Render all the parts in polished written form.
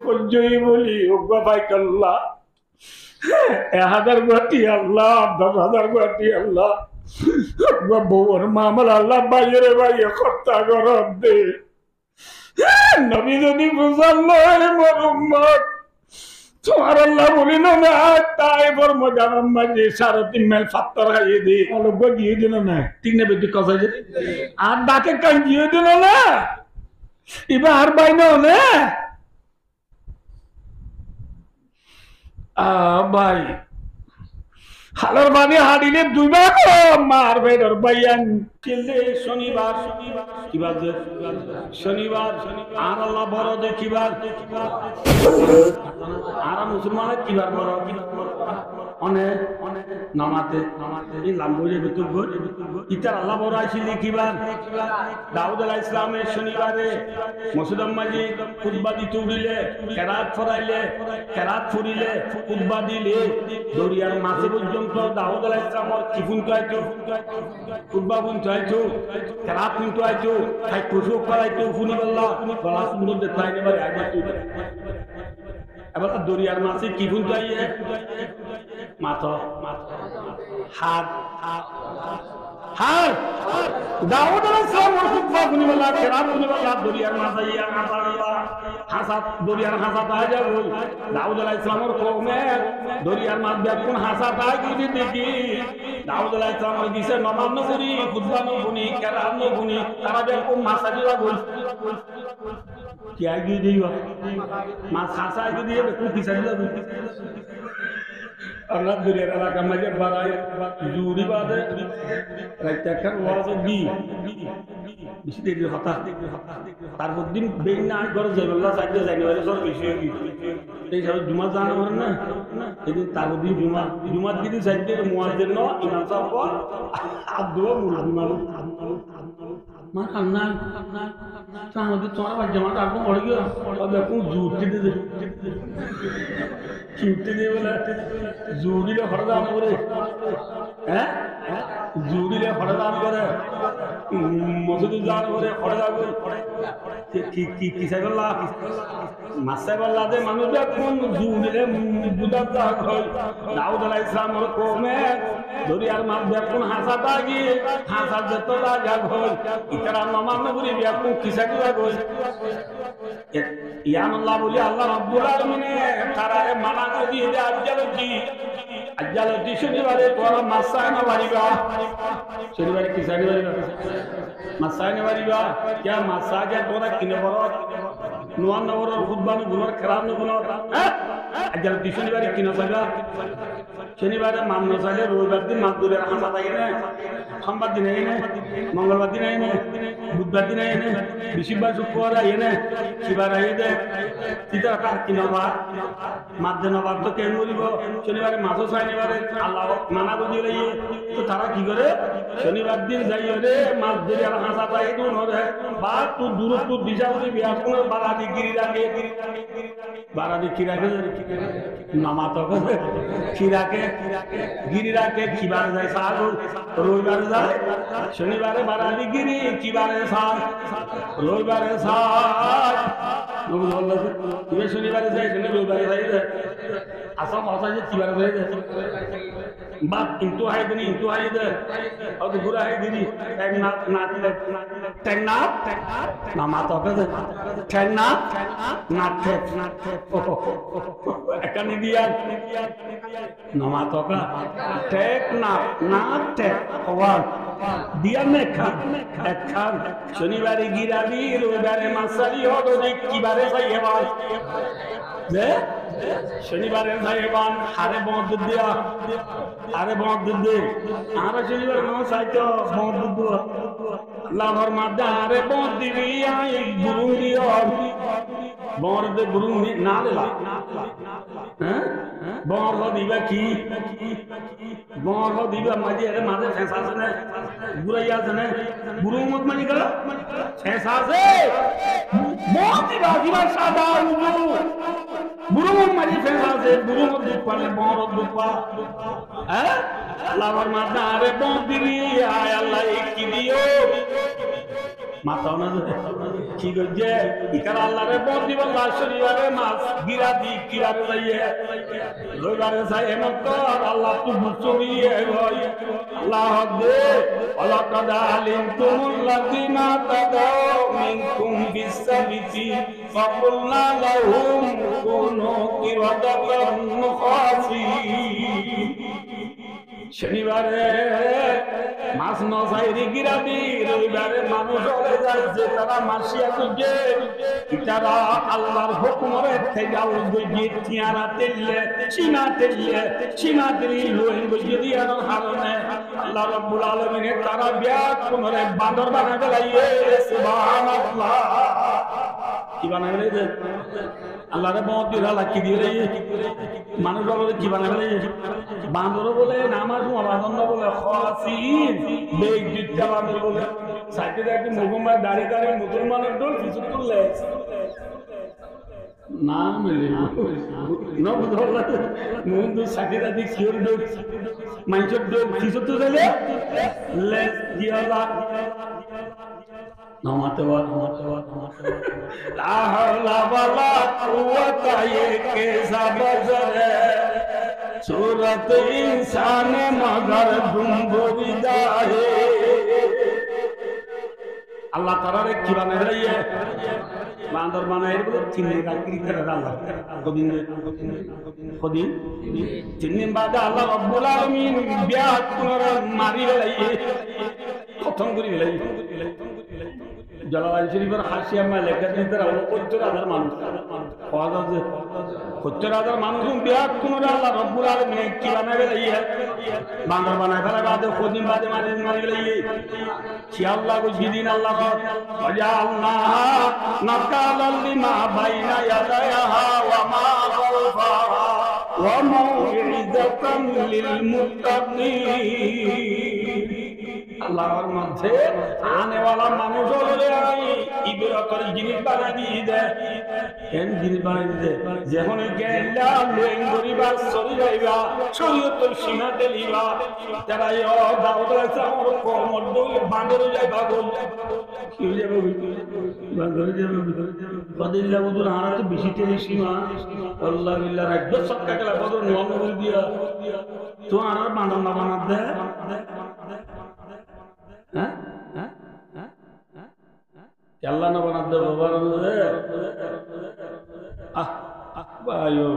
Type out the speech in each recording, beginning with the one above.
পর্যই বলি ওগা বাইকাল্লাহ 1000 কোটি আল্লাহ 10,000 কোটি আল্লাহ বউর মামলা আল্লাহ বাইরে বাইরে হত্যা করব দে নবী যদি বুঝাল্লাহ মোহাম্মদ তোমার আল্লাহ বলিল না তাই বর মজারাম মাঝে 3.5 মাইল পাথর খাইয়ে দি অলগ গিয়ে দিল না ঠিক না বেটি কথা যে আর ডাকে কান গিয়ে দিল না এবার আর বাইনা না ভাই হালার বাদে হাডিলে দুইবার মার বেডর বাইয়ান চিলদে শনিবার কিবার শনিবার আর আল্লাহ বড় দেখিবার আর মুসলমান কিবার বড় অনেক অনেক নামাতে এই লাম্বরে ভিতর ইতার আল্লাহ বড় আইছিল কিবার দাউদ আলাইহিস সালামের শনিবারে মসজিদ মাঝি খুতবা দিতে উড়িলে কেরাত ফরাইলে কেরাত ফুরিলে খুতবা দিলে দরিয়ার মাঝে পর্যন্ত দাউদ আলাইহিস সালামের কি ফুনতো আইতো খুতবা ফুনতো আইতো কেরাত ফুনতো আইতো খাই কুসু করাইতো ফুনি বললা গলা সুন্দর দেখাই নেবারে আগে তুই এবার দরিয়ার মাঝে কি ফুনতো আইয়ে মাথা হাত হাত দাউদ আলাইহিস সালামের খুতবা ফুনি বললা কেরাত ফুনি বললা দরিয়ার মাঝে ইয়া মাশাআল্লাহ হাসাত দরিয়ার হাসাত আ যাবো দাউদ আলাইহিস সালামের কওমে দরিয়ার মাঝে কোন হাসাত আ গিয়ে দেখি দাউদ আলাইহিস সালামের দিছে নমাজ নবুরি খুতবা নবুরি কেরাত নবুরি তারা দেখো মাসাজিরা বল কি আগে দিও মাছ হাসা আগে দিয়ে কোন কিসাজিরা বল Allah duriya ala kamaje barai juri bade raitakan wazo bi bisi de hata tar din beina gor jaballah sajje january sor bishi gi ei sab juma jana hor na edin tar din juma gidi sajje muazzin no imam sahab addo muradmal ma kanna tahu di tora ba jama ta ko pad gaya ab ko jute de চিনতে দিয়ে বলে জুড়িলে হরদান করে হ্যাঁ জুড়িলে হরদান করে মসজিদ জান করে হরদান করে কি কিসে বললা মাসে বললা যে মানুষ কোন জুড়িলে বুদাত দাগ হয় দাউদ আলাইহিস সালামের কওমে দরিয়ার মাঝে কোন হাসাতা গিয়ে হাসা যত দাগ হয় ইকরা নমান নবুরি বিয়া কোন কিসে দাগ হয় ইয়ান আল্লাহ বলি আল্লাহ রাব্বুল আলামিন তারারে মানা করে দিয়ে আজ্জালতি শনিবারে তোরা মাসায় না বাড়িবা শনিবারে কি শনিবারে মাসায় না বাড়িবা क्या মাসা কে তোরা কিনে বড় নোয়ান নবর খুতবানি গুনার খারাপ ন গুনার আজ্জালতি শনিবারে কিনে যাবা শনিবারে মান্য চাইলে রবিবার দিন মাদুরের হামা থাকে না সোমবার দিন আইনে মঙ্গলবার দিন আইনে বুধবার দিন আইনে বৃহস্পতিবার শুক্রবার আইনে শিবার আইনে তিতা কার কিনবা মাদ্দে নবার তো কেন বলিব শনিবারে মাছও শনিবারে আল্লাহ মানা করে দিলে তো তারা কি করে শনিবার দিন যাইয়ে রে মাছ ধরে আর হাসা পাই দূর হবে বা তু দূরত্ব দিশা বলি বিয়া কোনো বারাদি গিরি রাখে বারাদি কি রাখে নামাতো খিরাকে গিরি রাখে কিবার যায় সাল রবিবার যায় শনিবারে বারাদি গিরি কিবারে সাল রবিবারে সাল নবুল আল্লাহ তুমি শনিবারে যাই রবিবারে যাই আসা কথা যে কিবারে যাই বাপ কিন্তু হাই দিনি কিন্তু হাই দে আর গুরা হাই দিনি এক না টেক না মাথা কে টেক না এখানে দিয়া না মাথা কা টেক না টেক ওয়ান দিয়া মেখা খান শনিবারে গিরাবি রবিবারে মাসারি হলো যে কিবারে যাই এবার দে শনিবারে যাইবান হারে বন্ধ দিয়া আরে বন্ধ দে আর শনিবার নো সাইতো বন্ধ দু লাভর মাদা আরে বন্ধ দিবি আই গুরু দিও বড় দে গুরু না লা হ্যাঁ বড় দিবা কি বড় দিবা মাঝে আরে মাঝে ফেসাস না গুরাইয়া জানে গুরু মত মানি গেল ফেসাসে বহুত দিবা সাদা উজু বুড়ো মাঝে ফেসাসে বুড়ো দুধ পালে বড় দুধ পা হ্যাঁ লাভর মাদা আরে বন্ধ দিবি আয় আল্লাহ কি দিও মাথা না কি গজে ইকার আল্লাহরে বন্ধ দিবা শনিবারে মাছ গিরাদি কিরারে যাইয়ে রইবারে যাই এমত আল্লাহ তো বুঝিয়ে গই আল্লাহ দে ওয়ালাকাদ আলিমতুমুল্লাযিনা তাদাউ মিনকুম বিসাবিতি ফাকুলনা লাহুম কুনু কিরাদাতান খাসিন শনিবারে মাছ নসাইরি গিরাদি রবিবারে মানুষ হয়ে যায় যে তারা মাসিয়া তুজে তারা আল্লাহর হুকুমরে তেজাল গজি তিয়ারা তেললে সীমা তেলি লোহিন গজি দিয়ার হারনে আল্লাহ রাব্বুল আলামিনের তারা বিয়াত কোনরে বান্দর বানাবে লাইয়ে সুবহানাল্লাহ কি বানাবে লাইয়ে আল্লাহরে বহুত দিরা লাকি দিয়ে মানুষ বলে কি বানাবে বান্দর বলে নামাজ আনন্দ বলে খাসিন বেগ দিতে বান্দর বলে সাইতে দেখি মুগম্মা দাঁড়িয়ে দাঁড়িয়ে মুসলমানের দল কিছু তুললে না মিলে না বুঝলা মুন্দু সাইতে দাদি কিওর দল মাইচর দল কিছু তো দিলে লেস দিয়ালা নমাতে লা হাওলা ওয়ালা কুওয়াতা কে সাবজরে सूरत इंसान मगर दुम्बरी जाए अल्लाह ताला रे की बना रही है बांदर बनाए बोले चिन्ने का क्रिकेट अल्लाह खुदी चिन्ने बाद अल्लाह रब्बुल आलमीन ब्याह कुनरा मारी रही है खत्म करी रही जलाल शरीफर हाशिया में लेकर इधर 70,000 মানুষ আওয়াজ আছে 70,000 মানুষ বিয়াত কোনরা আল্লাহ রব্বুল আলামিন কি বানাবে লাইয়া বান্দর বানায় ফেলে বাদে খদিন বাদে মারি লাইয়া কি আল্লাহ কো জিদিন আল্লাহ ওয়াজালনা নাকালাল লিমা বাইনা ইয়াদাহা ওয়া মা খালফাহা ওয়া মাউইযাতান লিল মুত্তাকিন আল্লাহর মধ্যে আনেওয়ালা মানুষ হলে আমি ইবরাতের জিনিস বানাই দিয়ে দেয় কেন জিনিস বানাই দিয়ে যখন গেলা লোন গরিবা সরি যাইবা শরীয়তের সীমা দেলিবা তারা দাউদ আমার কোমর দই বাঁধরে যাইবা বল কি যাবে বাঁধরে যাবে বদিল্লা বুদুর হারা তো বেশি তেলি সীমা আল্লাহ বিল্লাহ একদম সক্কা গেলা বদর নন বল দিয়া তো আর বাঁধন না বানাত দে अल्लाह ने बना दे बाबा ने आयो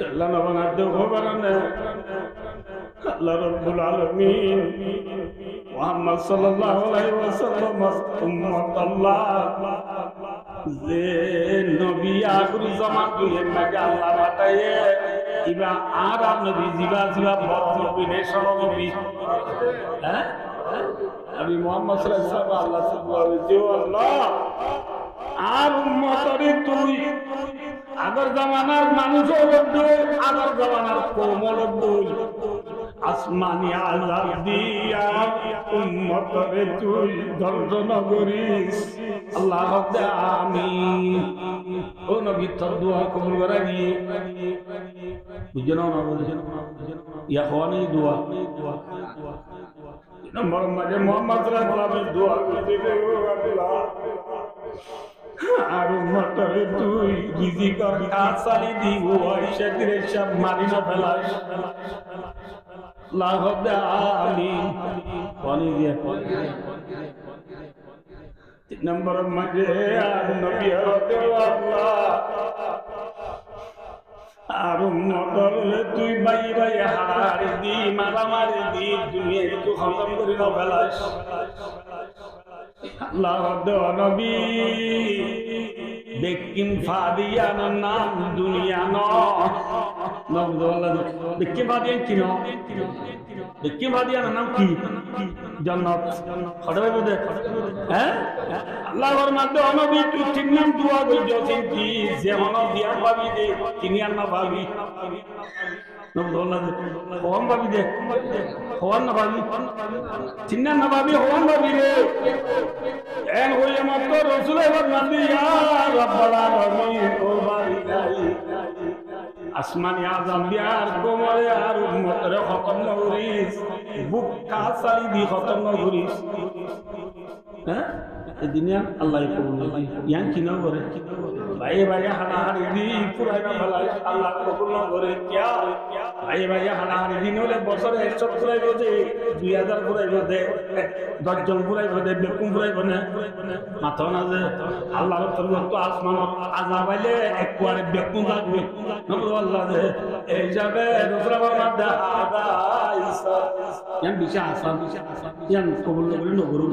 अल्लाह ने बना दे बाबा ने अल्लाह रब्बुल आलमीन मुहम्मद सल्लल्लाहु अलैहि वसल्लम उम्मत अल्लाह जे नबी आखिरी ज़मान दुनिया में अल्लाह बताए इबा आरा नबी जीवा बड़ नबी ने सब नबी हैं अभी मोहम्मद सल्लल्लाहु अलैहि वसल्लम अल्लाह আর উম্মতরে তুই আগর জামানার মানুষ হলো আগর জামানার কওম হলো আসমানি আযাব দিয়া উম্মতরে তুই দর্শন করিস আল্লাহ আমিন ও নবী তোর দোয়া কবুল করে নিয়ে বুঝনো না বুঝনো ইয়া হওয়ানি দোয়া নম্বর মাঝে মোহাম্মদ রাসূলুল্লাহ দোয়া করতে আল্লাহ আর উম্মতরে তুই রিজিকর কাসালি দিব আয়েশা দিরে সব মারিনা ফেলাস লাহদ আমিন পানি দিয়ে তিন নম্বর মাঝে আর নবী হতে আল্লাহ আর উম্মতরে তুই বাই হারারি দি মারামারি দি দুনিয়া একটু খতম করে না ফেলাস আল্লাহ নবী বেকিম ফাদিয়ান নাম দুনিয়া নবদুল্লাহ বেকিম ফাদিয়ান কি নাম বেকিম ফাদিয়ান নাম কি জান্নাত খড়বে বদে হ্যাঁ আল্লাহর মধ্যে নবী তুই ঠিক নাম দোয়া কইছিস কি যেমন দিয়া পাবি দে তিনি আর না পাবি নবদুল্লাহ কোন পাবি দে কোন না পাবি চিন্না না পাবি কোন পাবি রে এন হইলে মাত্র রাসূলের নামে ইয়া রাব্বাল আলামিন ও বারিকাই আসমানি আযাম দিয়ার কোমরে আর উম্মতরে খতম করিস বুক কাসাই দি খতম করিস হ্যাঁ এই দুনিয়া আল্লাহ কবুল ইয়ান কি না করে ভাই ভাই হানাহানি দি পুরাইনা ফেলাই আল্লাহ কবুল না করে কিয়া ভাই ভাই হানাহানি দিন হলে বছরে 100 পুরাইব যে 2000 পুরাইব দে 10 জন পুরাইব দে বেকুম পুরাইব না মাথা না যে আল্লাহর তরফ তো আসমানত আযাব আইলে একবারে বেকুম লাগবে নবু আল্লাহ দে এই যাবে রাসূলুল্লাহ মাদা আদা ইসা ইয়ান বিশা আসান ইয়ান কবুল করে নগরু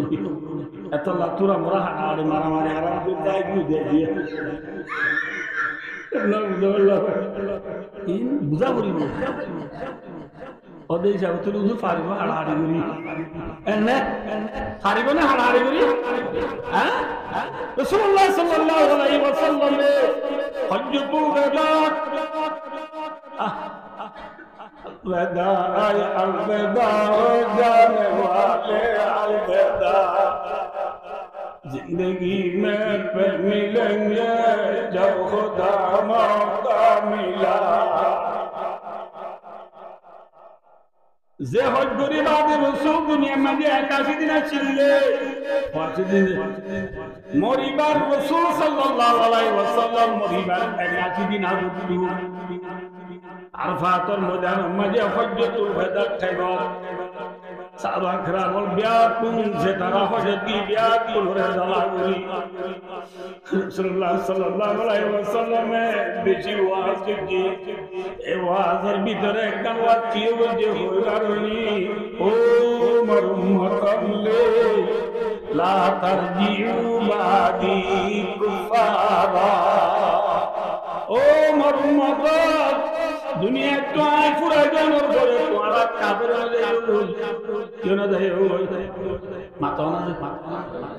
এত লাতুরা মরা হানাহানি মারামারি আরাম করে দেয় দিয়ে বুঝা করিব ওদের হিসাবে তুই উজু পারিব হাড়াহাড়ি করি এনে পারিব না হাড়াহাড়ি করি হ্যাঁ রাসূলুল্লাহ সাল্লাল্লাহু আলাইহি ওয়াসাল্লাম হজ্জতুল ওয়াদা वदा अलविदा जाने वाले अलविदा जिंदगी में फिर मिलेंगे जब खुदा मौका मिला যে হজ গরিবাদের রসুল দুনিয়ার মাঝে 81 দিন ছিললে 5 দিন মরিবার রসুল সাল্লাল্লাহু আলাইহি ওয়াসাল্লাম মরিবার 81 দিন আগে আরফাতের ময়দানের মাঝে হজ্জতুল ওয়াদা খাইবার সাহাবা کرامল ব্যাকুল যে তারা হজতি ব্যাকুল হয়ে জ্বালাগুলি রাসূলুল্লাহ সাল্লাল্লাহু আলাইহি ওয়াসাল্লাম বেশি ওয়াজ কি এই ওয়াজের ভিতরে একটা ওয়াজ কি যে হইলারনি ও মর উম্মতাল্লে লা তারজিউ বাদি কুফারা ও মর উম্মত দুনিয়া তো আই ফুরাই জানোর পরে তোরা কাফের হয়ে যাবে কেন দেয় ওই মাথা না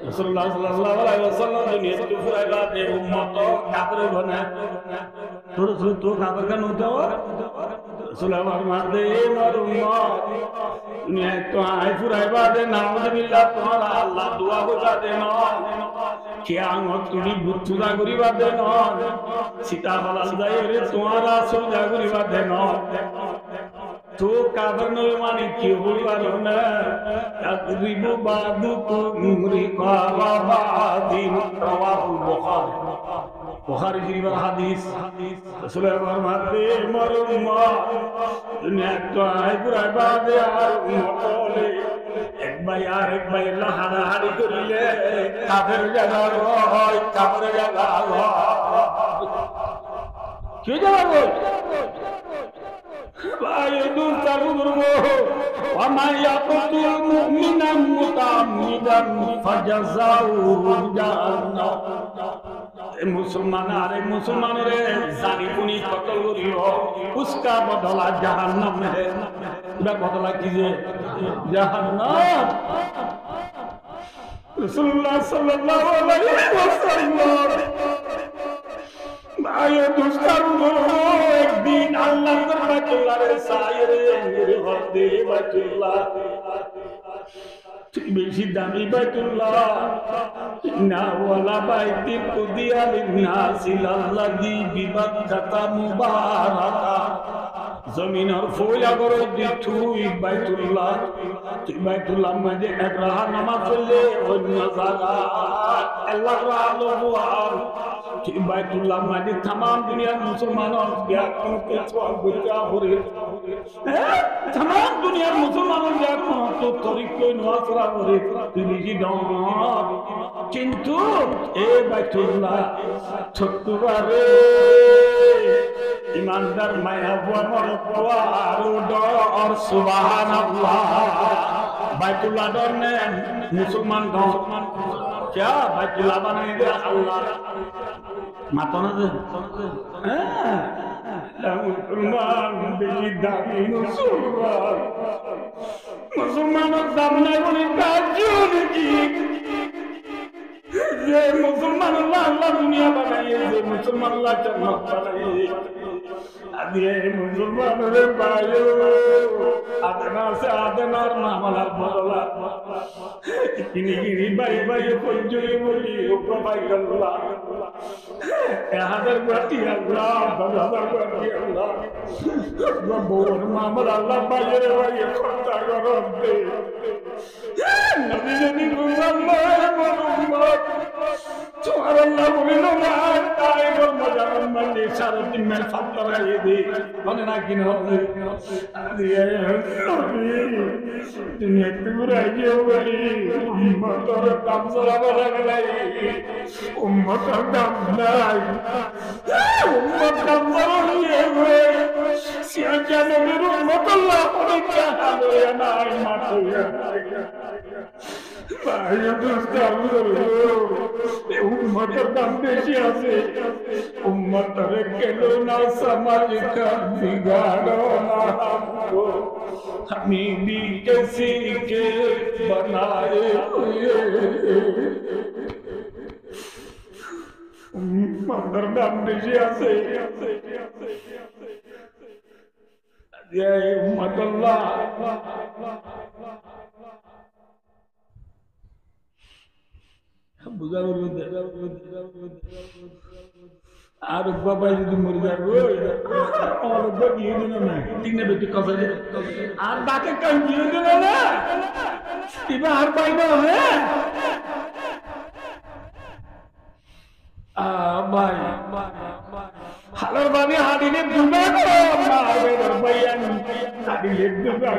রাসূলুল্লাহ সাল্লাল্লাহু আলাইহি ওয়াসাল্লাম দুনিয়া তো ফুরাই বাদে উম্মত কাফের বনে তোর তো কাফের কেন দাও রাসূলুল্লাহ ফরমাতে মর উম্মত দুনিয়া তো আই ফুরাই বাদে নাউযুবিল্লাহ তোরা আল্লাহ দোয়া কইরা দেন কিয়ামত তুমি বুঝুদা করিবা দেন সীতা বলাল যায় রে তোরা সোজা করিবা দেন তো কাবর নয় মানে কি বলবার না তাকরিবু বাদুকুম রিকাবা বাদিন রাওয়াহুল বুখারী শরীফের হাদিস রাসূলুল্লাহ ফরমাতে মরুম্মা দুনিয়া তো আই পুরাই বাদে আর মতলে এক ভাই আর এক ভাই হাড়াহাড়ি করিলে কাফের জায়গা হয় কাফের জায়গা হয় কি জায়গা وما يقتل مؤمنا متعمدا فجزاؤه جهنم मुसलमान रे जानी पुनी कतल करियो उसका बदला जहन्नम है बदला कीजिए जहन्नम रसूलुल्लाह सल्लल्लाहु अलैहि वसल्लम आयो दुष्कर्म करो एक दिन अल्लाह बैतुल्लाह रे सायरे मेरे हदे बैतुल्लाह বেশি দামি বাইতুল্লাহ না ওয়ালা বাইতি কুদিয়া লিন্নাসি লাল্লাযী বিবাক্কাতা মুবারাকা জমিনের ফুলা করে দিতুই বাইতুল্লাহ তুই বাইতুল্লাহ মাঝে একরাহা নামাজ পড়লে অন্য জায়গা আল্লাহর আলো বুয়ার তুই বাইতুল্লাহ মাঝে तमाम দুনিয়ার মুসলমানর ব্যাকুল কিছু বুঝা হরে तमाम দুনিয়ার মুসলমানর ব্যাকুল তো তরিকই নওয়াজরা হরে তুমি কি দাও কিন্তু এই বাইতুল্লাহ ছোট্টবারে ईमानदार माया मर और सुबहानाल्लाह बैतुल्लाह डर ने मुसलमान क्या बैतुल्लाह बनाई दे अल्लाह मातो ना दे मुसलमान बेची दामी मुसलमान दाम नहीं बोली ताजून की ये मुसलमान अल्लाह दुनिया बनाई ये मुसलमान अल्लाह जन्नत बनाई अरे मुसलमान रे भाइयो आदना से आदनार मामला बदला किनी भाई भाई कोई जोई बोली ऊपर भाई गल्ला हज़ार बाती अल्लाह 10,000 बाती अल्लाह वो बोल मामला अल्लाह भाई रे भाई खुदा करो दे नबी ने मुसलमान তোমার আল্লাহ বলিল না তাই বল মজা মানে সারা দিন মেল ফাত্তা রাখি দি মানে না কিন হবে তুমি একটু রাজি হবি উম্মতর দাম সারা বলা গেলাই উম্মতর দাম নাই উম্মত দাম সারা নিয়ে হয়ে সিয়াজা নবীর উম্মত আল্লাহ পরীক্ষা হবে না মাত্র উম্মতের দাম বেশি আছে উম্মতরে কেন না সমাজ का बिगाड़ो ना हमको আমি भी किसी के बनाए हुए উম্মতের দাম বেশি আছে ये उम्मत अल्लाह আর বাবা যদি মরে যাবে তিন বেটি কথা আর তাকে কাঞ্জিয়ে দিল না এবার আর পাইব হ্যাঁ ভাই হালার বানি হাদিলে দুবা মারবে ভাইয়ান হাদিলে দুবা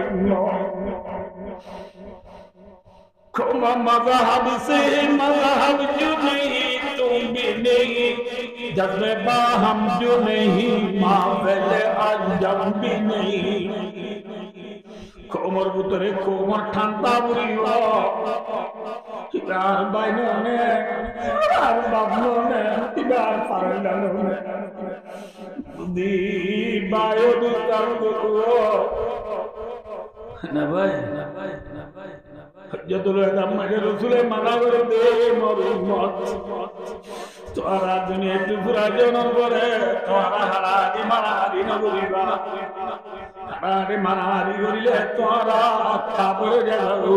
खोमा मज़हब से मज़हब जो नहीं तुम भी नहीं जज्बे बाहम जो नहीं माफ़िल अंजम भी नहीं कोमर बुतरे कोमर ठांता बुरियो इबार बाइनो ने इबार बाबनो ने इबार फारंडनो ने दी बायो दी तारुको ना भाई যতগুলো আমাকে রসুলের মানা করে দে মত তোরা দুনিয়া টুকুরা জনম করে তোরা হারাদি মারাদি নগরিবা হারাদি মারাদি করিলে তোরা কাপড়ে যাবো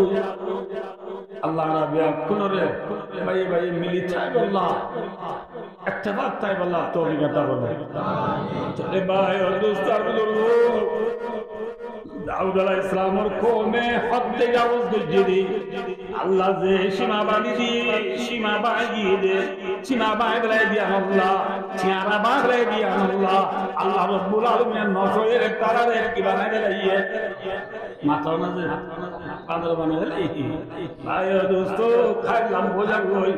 আল্লাহ রাব্বিয়া কোনরে ভাই ভাই মিলি চাই আল্লাহ ইত্তেফাক চাই আল্লাহ তৌফিক আতা করে চলে ভাই ও দোস্তার বুজুর্গ দাউদ আলাইহিস সালামের কওমে হদ তেজাউজ করছে আল্লাহ যে সীমা বাঁধিয়ে দে সীমা বাঁধলে দিয়া আল্লাহ চেহারা বাঁধলে দিয়া আল্লাহ আল্লাহ রব্বুল আলামিন নজরের তারারে কি বানাই দিলাইয়ে মাথা না যে পাদর বানাই দিলাই ভাই দোস্ত খাইলাম বোঝা কই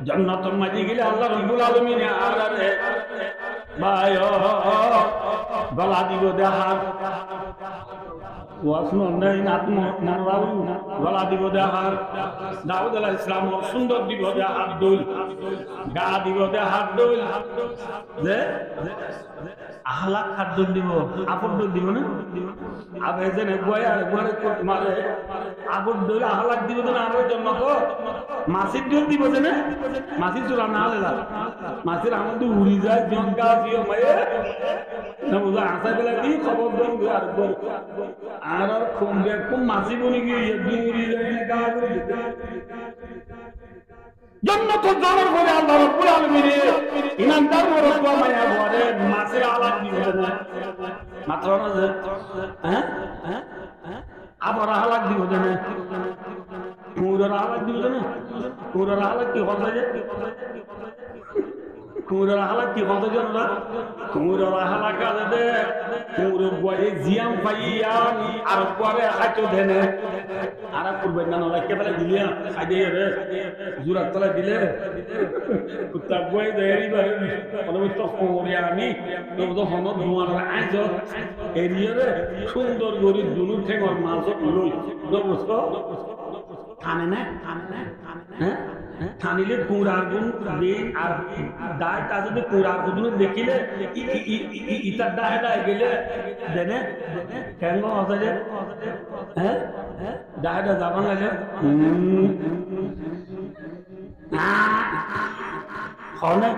জান্নাতের মাঝে গেলে আল্লাহ রব্বুল আলামিন আরে ভাই গলা দিব দেহার ওয়াসনো নাই নাতম নারাউ গলা দিব দেহার দাউদ আলাইহিস সালাম সুন্দর দিব দেহার দোল গা দিব দেহার দোল যে আহলা খাদ্য দিব আপন দোল দিব না আবে জেনে গোয়া গোরে মারে আপন দোল আহলা দিব না আর জন্য তো মাসির দোল দিব না মাসি চুরা না লেলা মাসির আমদ উড়ি যায় জঙ্গা দিও মায়ে না বুঝা আসা গেলে কি খবর দন আর বল আর খুমবে খুব মাসি বনি গিয়ে উড়ি যায় না গা করে জান্নাত জানার পরে আল্লাহ রাব্বুল আলামিন ইমানদার রব্বা মায়া বলে মাসির আলাদ দিবে না মাত্র না যে হ্যাঁ আবার আলাদ দিব না কুমুরের আলাদ দিব না কুমুরের আলাদ কি হবে যে কুমুরের আলাদ কি হবে যে না কুমুরের আলাদ কাজে দে কুমুরের বয়ে জিয়াম পাইয়া আর পরে হাইতো দেনে আর করবে না না কেবল দিলিয়া খাইদে রে জুরা তলা দিলে কুত্তা বয়ে দেরি বারে বলে তো কোরিয়া আমি তো হন দুয়ার আইজ এরিয়া রে সুন্দর গরি দুলু ঠেঙর মাছ লই বুঝছো কানে না হ্যাঁ থানিলে কুড়ার গুণ বেন আর দায় তা যদি কুড়ার গুণ দেখিলে ইতার দায় গেলে দেনে কেন আছে যে হ্যাঁ দায়টা যাবান লাগে হনে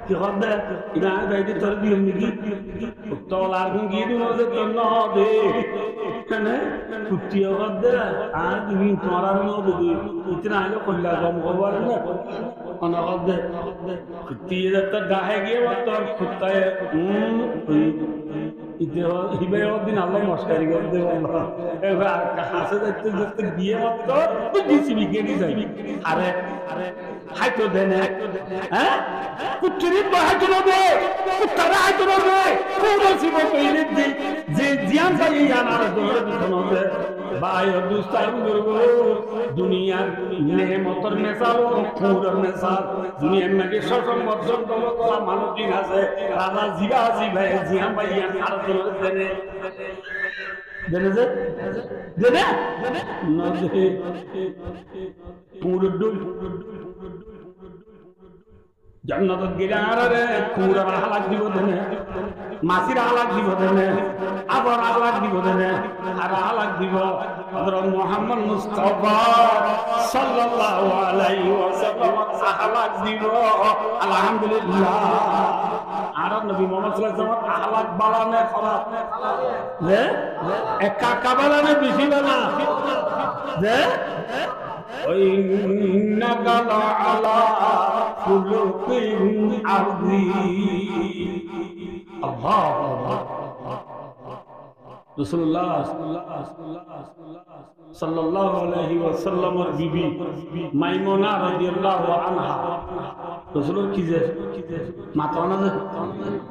কি হবে ইনা বাইদি তোর দিম নিকি তোলার গুণ গিয়ে দিন যে তোর ন দে কেনে কুটিয়া হবে আর তুমি তোরার ন দে ইতনা আলো কল্লা গম খবর না অনা হবে কুটিয়া তো গাহে গিয়ে তোর কুত্তায় ইতে হিবে দিন আল্লাহ মশকারি করে দে আল্লাহ এবার হাসে দেখতে দেখতে বিয়ে মত তো দিছি বিকেনি যাই আরে হাইতো দেনে হ্যাঁ কুত্তরি তো হাইতো নবে কুত্তরা হাইতো নবে কোন সিবো কইলে যে জিয়ান যাই জানার দরে বিছনতে ভাই ও দুস্তার বুজুর্গ দুনিয়ার নেমতর মেসাল ও খুরের মেসাল দুনিয়ার নাকি শশম বর্ষণ দমতলা মানুষ দিন আছে রাজা জিবা জিবাই জিয়ান ভাই আর দরে দেনে দেনে যে দেনে না দে পুরো ডুল জান্নাত গিরা আরে পুরো হালাক দিব দেনে মাসির হালাক দিব দেনে আবার হালাক দিব দেনে আর হালাক দিব হযরত মুহাম্মদ মুস্তাফা সাল্লাল্লাহু আলাইহি ওয়াসাল্লাম হালাক দিব আলহামদুলিল্লাহ আর নবী মুহাম্মদ সাল্লাল্লাহু আলাইহি ওয়াসাল্লাম হালাক বালানে খারাপ যে একা কাবালানে বেশি বালা যে وإنك لعلى خلق عظيم الله রাসূলুল্লাহ সাল্লাল্লাহু আলাইহি ওয়াসাল্লামের বিবি মাইমুনা রাদিয়াল্লাহু আনহা রাসূলের কি যে মাতা না যে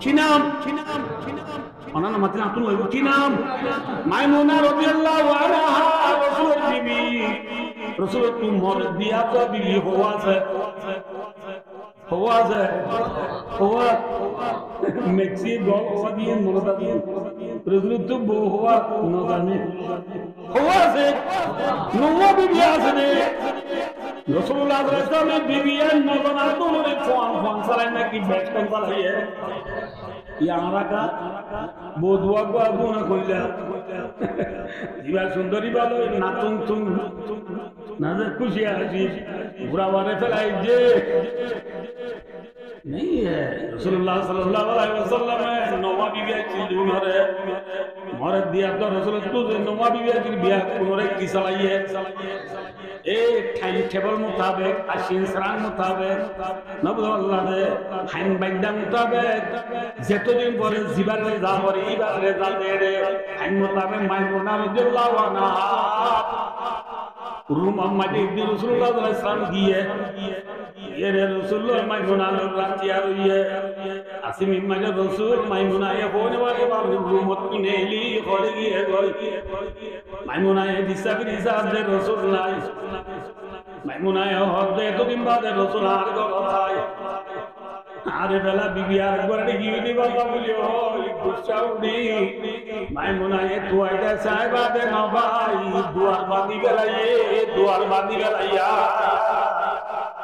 কি নাম অনানা মাতা নাম তুমি কি নাম মাইমুনা রাদিয়াল্লাহু আনহা রাসূলের বিবি रसूल तू मोर दिया तो बिली हुआ से मैक्सी गो हुआ दिए मोरदा दिए रसूल तू बो हुआ न जाने हुआ से नुवा बिबिया से ने रसूलुल्लाह सल्लल्लाहु अलैहि वसल्लम बिबिया न बना तो ने फोन सलाइन में की बैठ कर चलाई है यारा का बोधवा को आगु ना खोलिया जीवा सुंदरी बालो नाचुन तुम ना खुशी आजी बुरा वारे फैलाई जे नहीं है रसूलुल्लाह सल्लल्लाहु अलैहि वसल्लम नवा बीविया चिल्लू मरे मरे दिया तो रसूल तू नवा बीविया की बिया कोरे की सलाई है ए टाइम टेबल मुताबिक आशीन सरान मुताबिक नबी अल्लाह ने हाइन बाइंदा मुताबिक যেত দিন পরে জিবার রেজা পরে ইবার রেজা দে রে হাইন মুতাবিক মাইমুনা রাদিয়াল্লাহু আনহা रूम अम्मादी इब्न रसूलुल्लाह सल्लल्लाहु अलैहि वसल्लम दिए ये रे रसूलुल्लाह माइमुना रातिया हुई है आसिम इम्मा रसूल माइमुना ये होने वाले बाबू रूम की नेली खोल गई है माइमुना ये दिसबरी साहब दे रसूलुल्लाह माइमुना ये हो दे तो दिन बाद रसूल आर को बताए আরে বেলা বিবি আর একবার গিয়ে বাবা বলিও গুচ্ছা উনি মাইমুনা এ তুয়াইটা সাহেবা দে না ভাই দুয়ার বাঁধি গেলাইয়া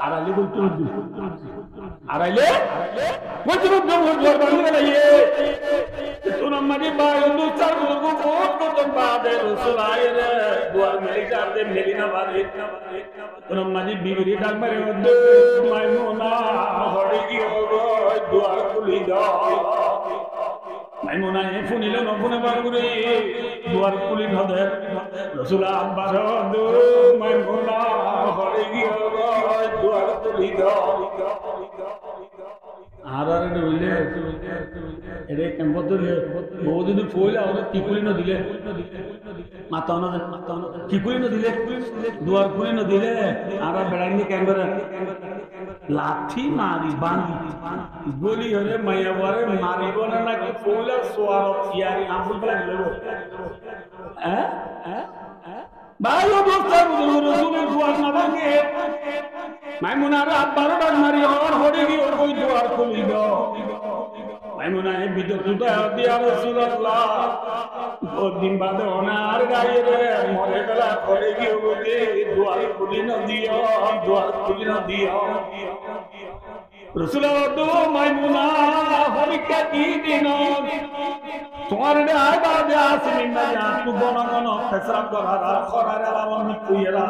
আড়াইলে বলতে আড়াইলে বলতে দুয়ার বাঁধি গেলাইয়ে তোর মাঝে ভাই দু চার লোক বহুত কত বাদে রসুল আয় রে দুয়ার মেলি চার দে মেলি না বাদে তোর মাঝে বিবিরি ডাক মারে দে মাইমুনা হড়ে গিয়ে দুয়ার খুলি দাও মাইমুনা এ ফুনিলে ন ফুনে বার করে দুয়ার খুলি ন দে রসুল আব্বার দো মাইমুনা হড়ে গিয়ে দুয়ার খুলি দাও আর আর বললে এরে কেমবদলে বহুদিন ফইলা আর টিকুলি ন দিলে মাতা না টিকুলি ন দিলে দুয়ার খুলি ন দিলে আর বেড়াইনি ক্যামেরা লাঠি মারি বাঁধি গলি হলে মাইয়া বরে মারিব না নাকি ফইলা সোয়ার ইয়ারি আমুল বলা গেল হ্যাঁ ভাই ও দোস্তার রসুলের দুয়ার না ভাঙে মাইমুনার আব্বার ডাক মারি আর হড়ে গিয়ে ওই দুয়ার খুলি দাও মাইমুনা এ ভিতর জুতা দিয়া রাসূলুল্লাহ ও দিন বাদে ওনার গায়ে রে মরে গেলা হড়ে গিয়ে বলে দুয়ার খুলি না দিও রাসূলুল্লাহ তো মাইমুনা হরিকা কি দিন তোমার রে আবাদে আসমিন না তু বনগণ ফেসরাব করার খরার আলাম কুইরা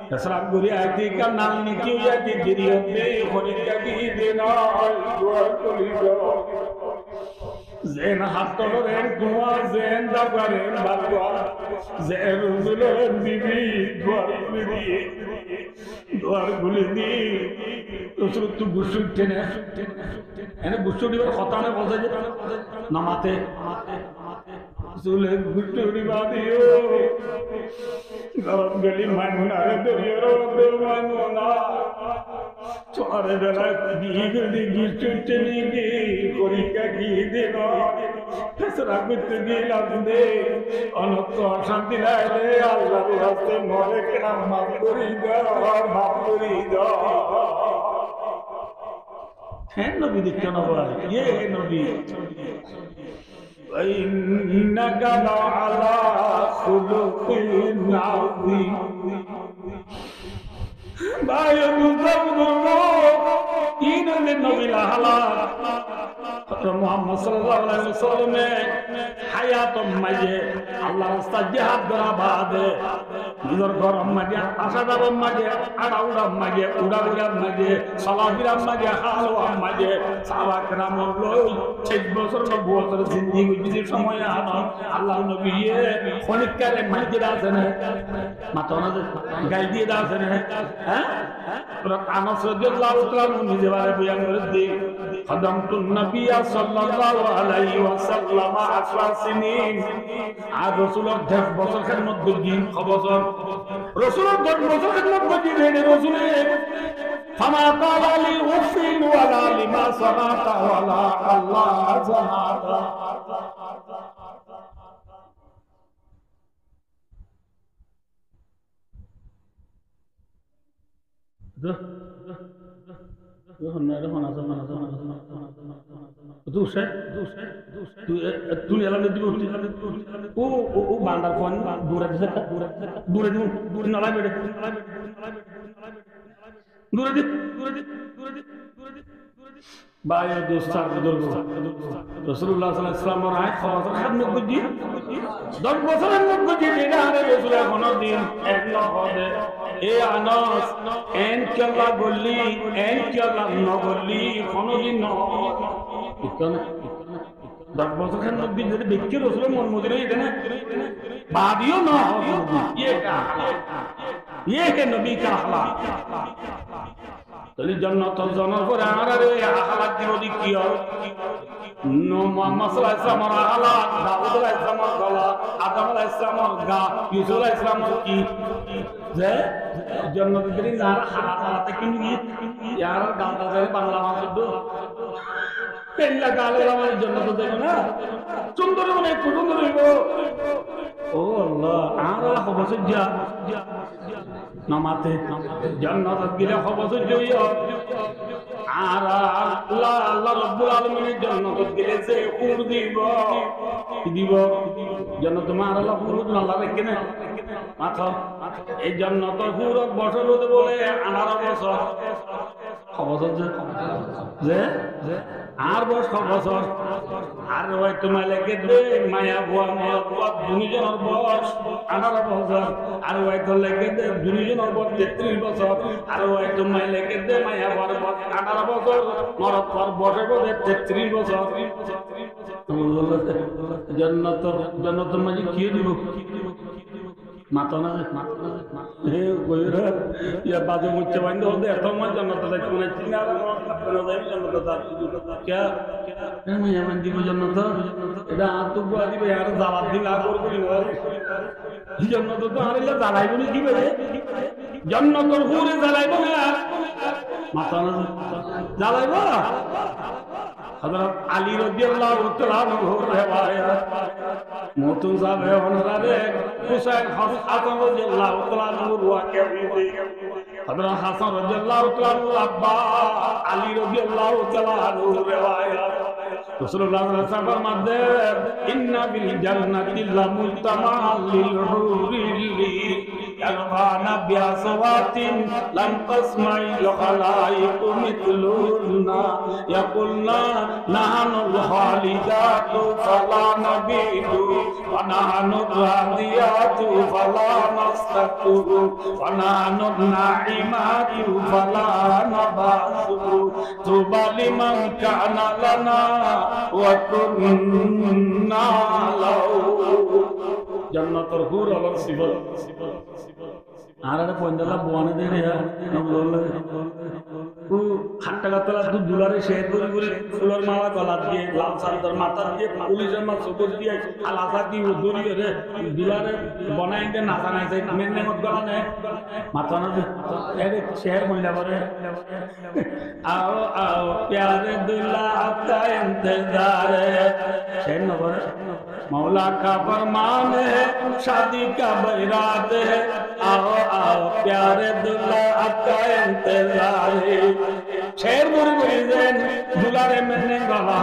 ফেসরাব করি আইতি কানাল নিকি ইয়াতি দিরিয়তে হরিকা কি দিন দুয়ার খুলি দাও জেন হাতরের দোয়া জেন দাগারের বাদওয়া জেন রসুলের বিবি দুয়ার খুলি দি রসুল তু গুসু টেনে এনে গুসু দিবার কথা না বলছে যে নামাতে রসুলে গুসু দিবা দিও গরম গলি মাইমুনা রে দরিয়র মাইমুনা তোমার বেলায় দুষ্টে নিয়ে গিয়ে পরীক্ষা গিয়ে দিল ফেসরা করতে গিয়েলাম দে অনন্ত অশান্তি লাগলে আল্লাহর রাস্তে মরে কেনাম মাফ করি মাফ করি হ্যাঁ নবী দেখছো না ভাই ইয়ে নবী إنك لعلى خلق عظيم ভাই মুহাম্মদ সাল্লাল্লাহু আলাইহি ওয়াসাল্লামের হায়াতম মাঝে আল্লাহ রাস্তা জিহাদ করা বাদে নিজের ঘরম মাঝে আসা যাবম মাঝে আড়া উড়াম মাঝে উড়া উড়াম মাঝে সালাফিরাম মাঝে হালওয়াম মাঝে সাহাবা کرام লই 6 বছর 9 বছর জিন্দেগি কিছু সময় আনো আল্লাহ নবী খনিকারে মাঝে আছেন মাতনা গাই দিয়ে আছেন হ্যাঁ আনাস রাদিয়াল্লাহু তাআলা নিজে বারে বয়ান করে দিয়ে খদমতুন নবী সাল্লাল্লাহু আলাইহি ওয়াসাল্লাম 10 সিনিন আর রাসূলের 10 বছর খেদমত করছি বছর রাসূলের 10 বছর খেদমত করছি রে রাসূলের ফামা ক্বালা লি উফিন ওয়ালা লিমা সামাতা ওয়ালা আল্লাহ জামাতা এ আনাস এন কেলা গলি এন কেলা নগলি কোনদিন ন 10 বছর খান নবী যদি ব্যক্তি রাসূলের মন মদিনে এখানে বাদিও না ये है नबी का अखलाक তাহলে জান্নাতুল জানার পরে আর আখলাক দিব কি হয় নো মুহাম্মদ সাল্লাল্লাহু আলাইহি ওয়াসাল্লাম আখলাক দাউদ আলাইহিস সালাম গলা আদম আলাইহিস সালাম গা ইউসুফ আলাইহিস সালাম কি যে জান্নাতের দিন আর হারাতে কিন্তু ইয়ার গালটা ধরে বাংলা ভাষা তো পেল্লা গালে আমার জান্নাত দেব না সুন্দর মানে সুন্দর হইব ও আল্লাহ আর হবস যা নামাতে জান্নাত গেলে হবস জইও আর আল্লাহ আল্লাহ রাব্বুল আলামিনের জান্নাত গেলে যে হুর দিব জান্নাত মা আল্লাহ হুর আল্লাহ রেখে না মাথা এই জান্নাত হুর বছর হতে বলে 18 বছর হবস যে আর বছর আর ওই তোমার লেগে দে মায়া বুয়া দুইজনের বয়স 18 বছর আর ওই তো লেগে দে দুইজনের বয়স 33 বছর আর ওই তোমার লেগে দে মায়া বুয়ার বয়স 18 বছর মরদ পর বছর 33 বছর জান্নাত মাঝে কি দিব মাতা না হে কইরা ইয়া বাজে মুচ্ছে বাইন্দে হতে এত মত জান্নাত যাই কোন চিনা আপনারা যাই জান্নাত কে আমি মান দিব জান্নাত এটা আতো গো দিবে আর জালাত দিন না করবি না জান্নাত তো আরিলা জ্বালাইব নি কি বলে জান্নাতের হুরে জ্বালাইব না মাতা না জ্বালাইব হযরত আলী রাদিয়াল্লাহু তাআলা নহর রিওয়ায়াত মতুন সাহেব ওনারে হুসাইন হাসান রাদিয়াল্লাহু তাআলা নহর ওয়াকিয়া হইছে হযরত হাসান রাদিয়াল্লাহু তাআলা আব্বা আলী রাদিয়াল্লাহু তাআলা নহর রিওয়ায়াত রাসূলুল্লাহ সাল্লাল্লাহু আলাইহি ওয়াসাল্লাম ফরমাতেন ইন্না বিল জান্নাতি লামুতামাল লিল হুরিল ইয়ারফানা বিআসওয়াতিন লাম তাসমাই লখালাইক মিথলুনা ইয়াকুলনা নাহানুল খালিদাতু ফালা নাবিদু ওয়া নাহানু রাদিয়াতু ফালা নাস্তাকুরু ওয়া নাহানু নাইমাতু ফালা নাবাসু তুবা লিমান কানা লানা ওয়া কুন্না লাহু জান্নাতুল হুর আলাল সিফাত আর একটা পয়লা বোয়ানে দেয় হাট্টা তলা দুলারে শেয়ার করে ফুলের মালা গলা দিয়ে লাল সালদার মাথা দিয়ে পুলিশের মা চোখর দিয়ে আলাদা দিয়ে দড়ি করে দুলারে বনাই দিয়ে নাচা নাচে মেন নেমত গলা নেয় মাথা না শেয়ার মহিলা করে आओ आओ प्यारे दुल्हा आपका इंतजार है शेर न बोले मौला का फरमान है शादी का बैरात है आओ आओ प्यारे दुल्हा आपका इंतजार है शेर बोल बोली देन दुलारे मैंने गला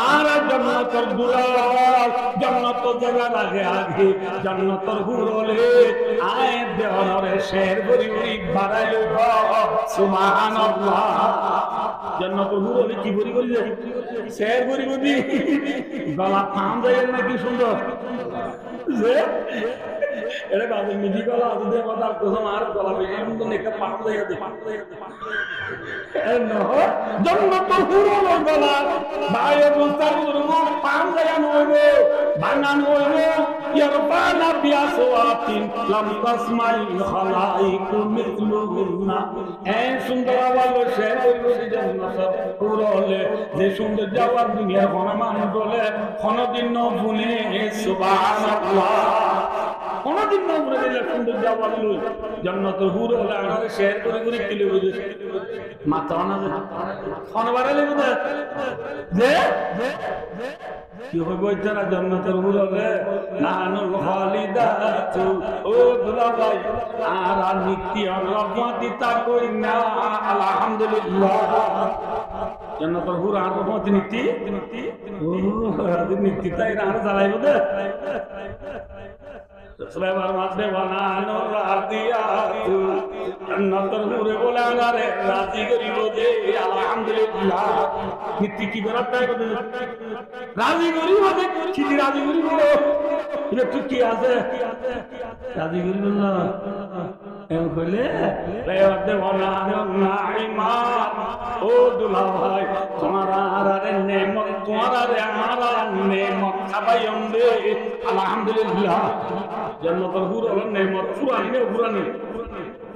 आरा जन्नतर दुलार जन्नत जगह लगे आगे जन्नतर हुरोले आए देवरे शेर बोली बोली बारायो सुभान अल्लाह जन्नत हुरोले की बोली बोली शेर बोली बोली गला थाम जाए ना की सुंदर যে এটা বাজে মিজি গলা আছে দে কথা কোসম আর গলা বেশি সুন্দর নেকা পাট লাগে দে জন্নত হুরুল গলা বায়ে বুস্তার রুমু পাম যায় নইবে বানান হইবে ইয়ারবানা বিয়াসওয়াতিন লাম তাসমাই খালাইকু মিথলুহুন্না এ সুন্দর আওয়াজ শের হইবে জন্নত হুরুলে যে সুন্দর জবাব দুনিয়ার গণমান বলে কোনদিন ন ভুলে সুবহানাল্লাহ কোনদিন না ভুলে দিলে সুন্দর জবাব লই জন্নত হুরুলে আর শের করে করে কিলো বুঝে মাথা না কোনবারে লেগে যে কি হইব যারা জান্নাতের হুরলে নাহানুল খালিদাতু ও দুলা ভাই আর নিত্য রহমতিতা কই না আলহামদুলিল্লাহ জান্নাতের হুর আর রহমত নিত্য ও রাজি নিত্য তাই রান চালাইব দে সসলাবার মাঝে বানানোর রাদিয়াতু জান্নাতের হুরে বলে আরে রাজি করিব দে আলহামদুলিল্লাহ নিত্য কি বেরাটাই কত রাজি করিব দে কি রাজি করিব এটা তুই কি আছে রাজি করিব না এম কইলে রেওয়াতে বানানোর নাইমান ও দুলা ভাই তোমার আরে নেমত তোমার আরে আমার নেমত খাবাইম দে আলহামদুলিল্লাহ জান্নাতের হুর হলো নেমত পুরানি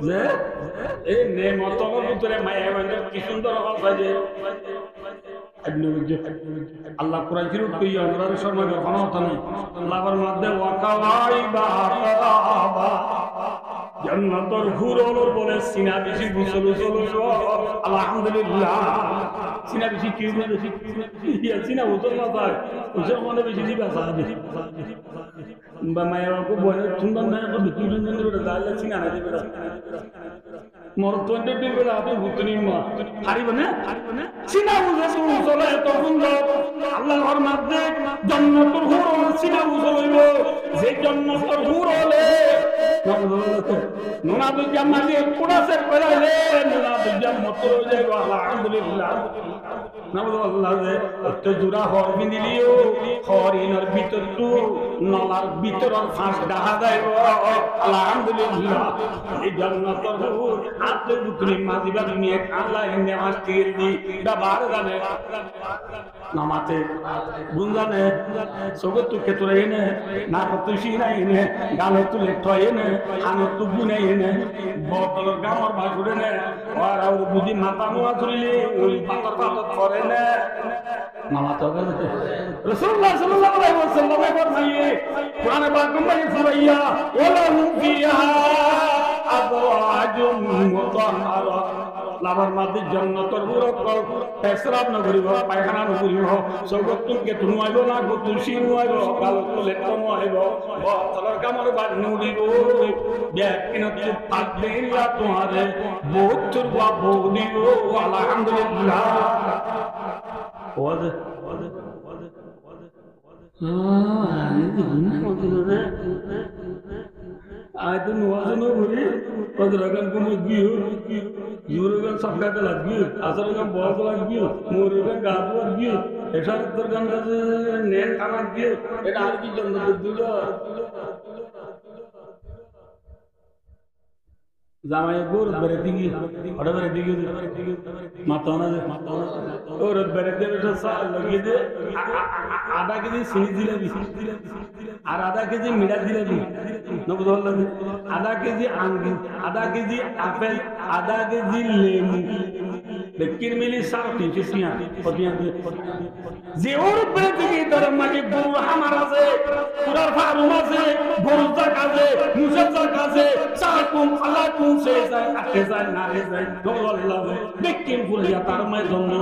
যে এই নেমতর ভিতরে মায়া মানে কি সুন্দর কথা যে আল্লাহ কোরআন শরীফ কই আমরা শর্মা কোনো কথা নাই আল্লাহর মধ্যে ওয়াকাওয়াই বাবা জান্নাতের হুরুল বলে সিনা বেশি গোসল আলহামদুলিল্লাহ সিনা বেশি কি বেশি সিনা গোসল না পায় গোসল মানে বেশি দিবা সাহাবী বা মায়ের কো বলে সুন্দর না কো বিকি সুন্দর করে দাঁড়ালে সিনা না দিবে মোর তো দিবে আপনি ভুতনি মা হারিব না সিনা গোসল এত সুন্দর আল্লাহর মধ্যে জান্নাতের হুরুল সিনা গোসল হইব যে জান্নাতের হুরুলে নুনাদুল জান্নাতি কুড়াসের পেলাইলে নুনাদুল জান্নাত হয়ে যাবে আলহামদুলিল্লাহ নামদুল্লাহ যে তো জুরা হর বিন্দিলিও হরিনের ভিতর তো নলার ভিতর ফাঁস দেখা যায় আলহামদুলিল্লাহ এই জান্নাতের হুর আতে উতরি মাদিবা দুনিয়া আল্লাহ এনে মাস্তির দি ব্যবহার জানে নামাতে গুঞ্জানে সগত তো কেতরে এনে না কত শিনা এনে গালে তো লেট এনে আনো তো গুনে এনে বতল গামর ভাগুরে নে আর আর বুঝি মাথা মোয়া চলিলে ওই পাতর পাতর করে নে নামাতে গেছে রাসূলুল্লাহ সাল্লাল্লাহু আলাইহি ওয়াসাল্লাম ফরমাইয়ে কোরআনে পাক নম্বর ফুরাইয়া ওয়ালা হুম ফিহা আজওয়াজুম মুতাহহারা লাভার মধ্যে জান্নাতের হুরকল পেশরাব না করিব পায়খানা না করিব সবতুকে ধুমাইব না তুলসী নুয়াইব কালো তুলে কমাইব বতলর কামর বাদ নুড়িব ব্যাকিনা তু পাকদিলা তোমারে বহুত তুরবা বউদিব আলহামদুলিল্লাহ ওয়াজে आयत नुआजनो भरी पदरगन को मगियो यूरगन सबका लगियो असरगन बहुत लगियो मोरगन गाब लगियो ऐसा दरगन से नेन खाना दियो এটা আর কি জন্য দিল জামাই গোর বেড়ে দিগি ওটা বেড়ে দিগি মাথা না ওর বেড়ে দেবে লাগিয়ে দে আধা কেজি চিনি দিলাবি আর আধা কেজি মিড়া দিলাবি আধা কেজি আঙ্গুর আধা কেজি আপেল আধা কেজি লেবু বেকির মিলি 350 যে ওর উপরে থেকে ধরে মাঝে গরু হামার আছে পুরার ফার্ম আছে গরু জাক আছে মুসার জাক আছে চাকুম আলাকুম সে যায় আটে যায় না রে যায় আল্লাহ বেকির ফুলে তার মায় জন্ম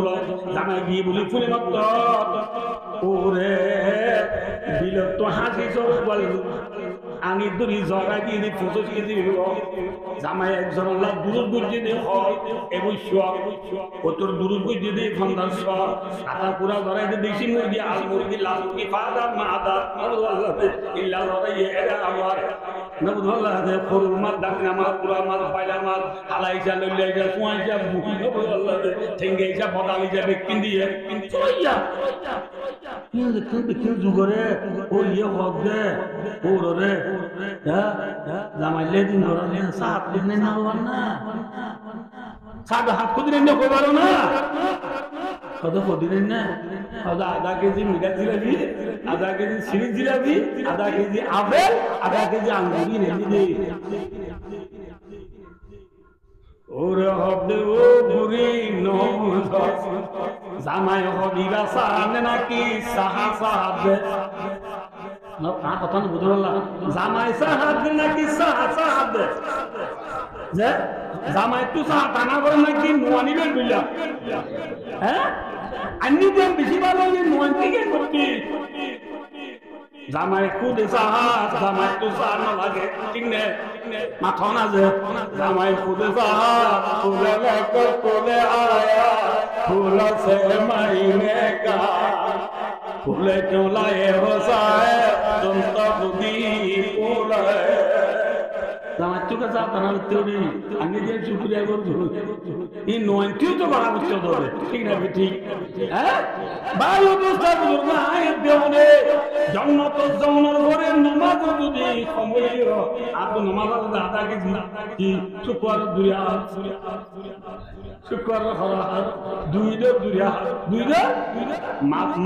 জামাই গিয়ে বলি ফুলে মাত্র ওরে দিল তো হাসি সব বল আনি দুরি জগা দিয়ে দি ফটো দিয়ে দিব জামাই একজন আল্লাহ দুরুদ বুঝিয়ে দে হয় এবশ্য ও তোর দুরুদ বুঝিয়ে দে ফন্দার সব আটা পুরা ধরাই দে দেশি মুরগি আল মুরগি লাল মুরগি ফাদা মাদা আল্লাহ ইল্লা ধরাই এরা আমার নবুল আল্লাহ দে খরুল মাছ ডাকনা মাছ পুরা মাছ পাইলা মাছ হালাইজা লইলাইজা সোয়াইজা বুকি নবুল আল্লাহ দে ঠেঙ্গাইজা বদালিজা বেকিন দিয়ে চইয়া কিন্তু যুগরে ও ইয়ে হবে ওর রে জামাইলে দিন ধরা সাত দিন না হবার না সাত হাত কুদিন না হবার না কত কুদিন না আধা কেজি মিঠা জিলাবি আধা কেজি সিঁড়ি জিলাবি আধা কেজি আপেল আধা কেজি আঙ্গুরি নেই দে ওরে হবে ও বুড়ি নবুঝ জামাই হবিবা সাহানে নাকি সাহা সাহাবে কথা না বুঝল না জামাই সাহাবে নাকি সাহা সাহাবে যে জামাই তো সাহা টানা করে নাকি নোয়ানিবেন বুঝলা হ্যাঁ আন্নি যে বেশি ভালো যে নোয়ান থেকে করতি জামাই খুদে সাহা জামাই তো সাহা না লাগে ঠিক নেই মাথা না যে জামাই খুদে সাহা ফুলে লেকর কোলে আয়া फूल से महीने का फूल क्यों लाए हो साए तुम तो खुदी फूल জামাচ্চু কাছে আপনার তেউরি আমি যে শুকরিয়া করব এই নয়টিও তো বড় উচ্চ ধরে ঠিক না ঠিক হ্যাঁ বায়ু দোস্ত বুজুর্গ আয়াত দেওনে জান্নাত জান্নার ঘরে নামাজ যদি সময় আর তো নামাজ আদা কি শুকর দুরিয়া শুকর হরা দুইদে দুরিয়া দুইদে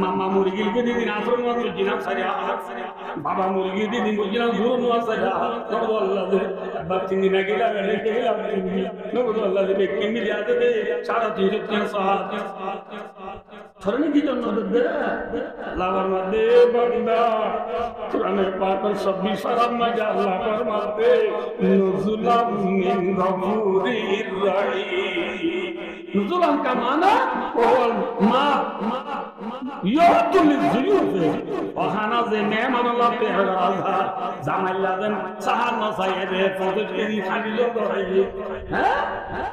মামা মুরগিকে দিন আসর মাত্র জিনাম সারিয়া বাবা মুরগি দিন জিনাম জোর নোয়া সারিয়া নবদ আল্লাহ বাপ তিন দিন আগে গেলাম নবদ আল্লাহ ব্যক্তি মিলে আতে 350 ধরনে কি জন্য দে লাভার মধ্যে বান্দা কোরআনের পাকের 26 পারার মাঝে আল্লাহ ফরমাতে নুজুলাম মিন গফুরির রহিম নুজুলাম কা মানা ওয়াল মা ইয়াতুল যুয়ুফ ওখানা যে মেহমান আল্লাহ পেহরা আল্লাহ জামাইলাদেন সাহান না সাইয়ে ফটো দি খালিল ধরে হ্যাঁ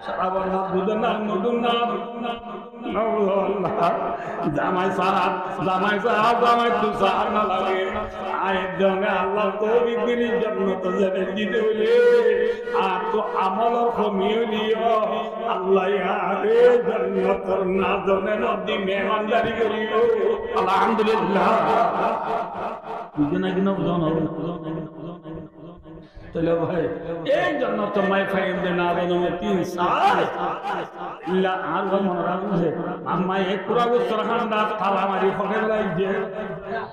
সারাবার না দুদন না নুদুন না আল্লাহ জামাই সাহাব জামাই তো সাহাব না লাগে আয়ের জন্য আল্লাহ তৌফিক দিলি জান্নাত যাবে দিতে হইলে আর তো আমলের কমি হইলিও আল্লাহ আরে জান্নাতের না জনে নদী মেহমানদারি করিও আলহামদুলিল্লাহ বুঝনা কিনা বুঝানো তাহলে ভাই এই জন্য তো মাই ফাইন দে না বলমে 3 সাল ইল্লা আর ভাই মনে রাখছে আম্মা এক পুরা বছর খান্ডা থালা মারি ফকে লাইছে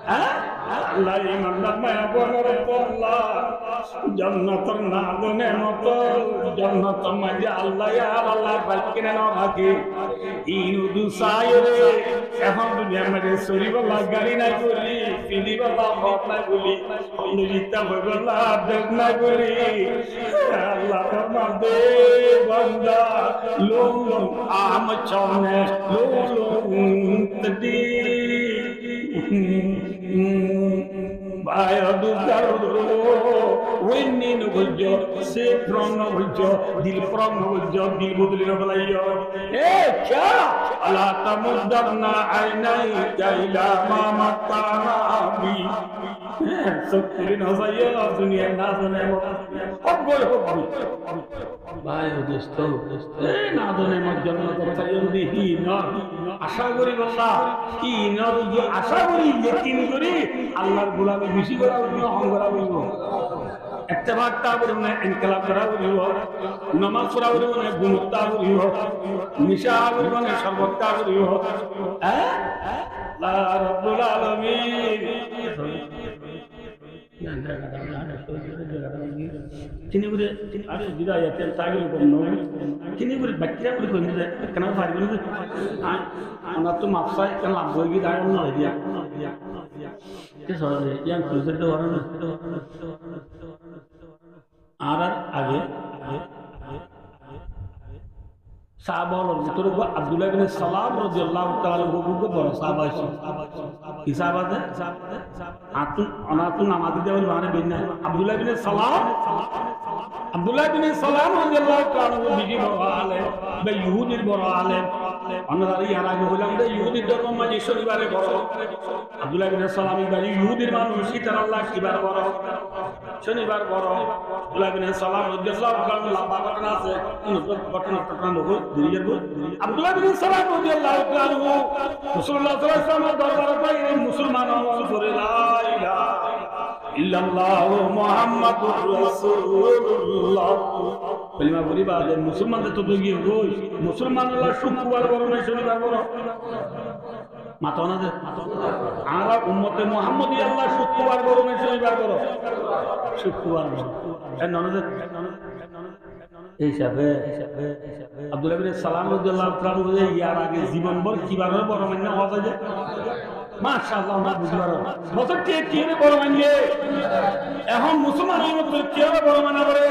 হ্যাঁ আল্লাহ ইমানদার মায়া বনর আল্লাহ জান্নাতের নাদনে মত জান্নাত মাঝে আল্লাহ ইয়া আল্লাহ বালকিনে না থাকে ইনু দুসায়রে এখন দুনিয়ার মাঝে সরিবাল্লাহ গাড়ি নাই বলি ফিলিবাল্লাহ হট নাই বলি নিরিতা বইবাল্লাহ দেখ নাই বলি আল্লাহ ফরমাতে বান্দা লোম আম চনে লোম তদি বায়দু দারু ওইনি নবুজো সে প্রণ নবুজো দিল প্রণ নবুজো দিল বদলি নবলাইও এ क्या अला तमुद्दना आईनाई जाइला मामा ताना भी सत्तरी नजाया दुनिया ना जाने हब्बल भाई दोस्तों ए ना जाने मत जन्नत তাইয়ন দিহি না আশা করি আল্লাহ কি না যদি আশা করি ইকিন করি আল্লাহর গোলামি বেশি করা হইব অঙ্গরা হইব इत्तेफाक ताबुरने इनकलाब ताबुरियो नमाज ताबुरियो गुनूत ताबुरियो निशा ताबुरियो शरबत ताबुरियो ला रब्बुल आलमीन Kini bude aku tidak ya tiap tahun itu kono. Kini bude baca bude kono itu kenapa hari ini? Anak tu mafsai kan lampu lagi dah kono dia. Kesoalnya yang khusus itu orang arar age sahabat itu tu Abdullah bin Salam radhiyallahu taala anhu boro sahabat sih. Sahabat atun namaz dia orang mana bina Abdullah bin Salam radhiyallahu taala anhu biji boro alim, be Yahudi boro alim. Another year I go along the Yahudi dharma maji shonibare boro. Abdullah bin Salam bari Yahudi মানুষ ইতার আল্লাহ কিবার বড় শনিবার বড় আব্দুল্লাহ বিন সালাম রাদিয়াল্লাহু তাআলা লম্বা ঘটনা আছে ঘটনা নবুল দুনিয়ার আব্দুল্লাহ বিন সালাম রাদিয়াল্লাহু তাআলা রাসূলুল্লাহ সাল্লাল্লাহু আলাইহি ওয়াসাল্লাম দরবারে পাই মুসলমান আওয়াজ করে লা ইলাহা ইল্লাল্লাহ মুহাম্মাদুর রাসূলুল্লাহ কলিমা বলি বাদে মুসলমানদের তো দুই গই মুসলমান আল্লাহ শুক্রবার বড় না শনিবার বড় মাতো না আমরা উম্মতে মুহাম্মদী আল্লাহ শুক্রবার বড় না শনিবার বড় শুক্রবার বড় এর ননদের এই হিসাবে আব্দুল্লাহ বিন সালাম রাদিয়াল্লাহু তাআলা বলে ইয়ার আগে জীবনভর কিভাবে বড় মানে হওয়া যায় মাশাআল্লাহ আমরা বুঝবার বছর কি বড় মানে এখন মুসলমানের মতো কিভাবে বড় মানা করে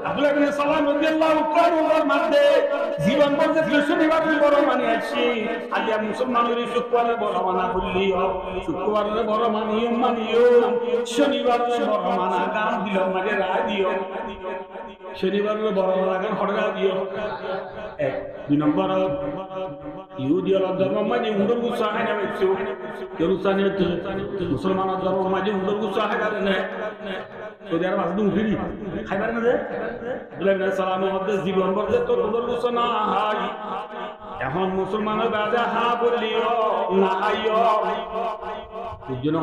আব্দুল্লাহ বিন সালাম রাদিয়াল্লাহু তাআলার মধ্যে জীবনভর যে শনিবার বড় মানে আছে আজ মুসলমানের শুক্রবারে বড় মানা বললিও শুক্রবারে বড় মানিও শনিবারে বড় মানা গান দিল মানে রায় দিও শনিবারে বড় মানা গান হড়া দিও এক দুই নম্বর ইহুদি ধর্ম মানে উন্ডর গুসা আইনা বেচো কেরুসানে মুসলমানের ধর্ম মানে উন্ডর গুসা আইনা না ওদের আর মাছ দুফিরি খাইবার না দে আব্দুল্লাহ বিন সালামের মধ্যে জীবন বর্তে তো উন্ডর গুসা না হাই এখন মুসলমানের বাজা হা বললিও না আইও বুঝছো না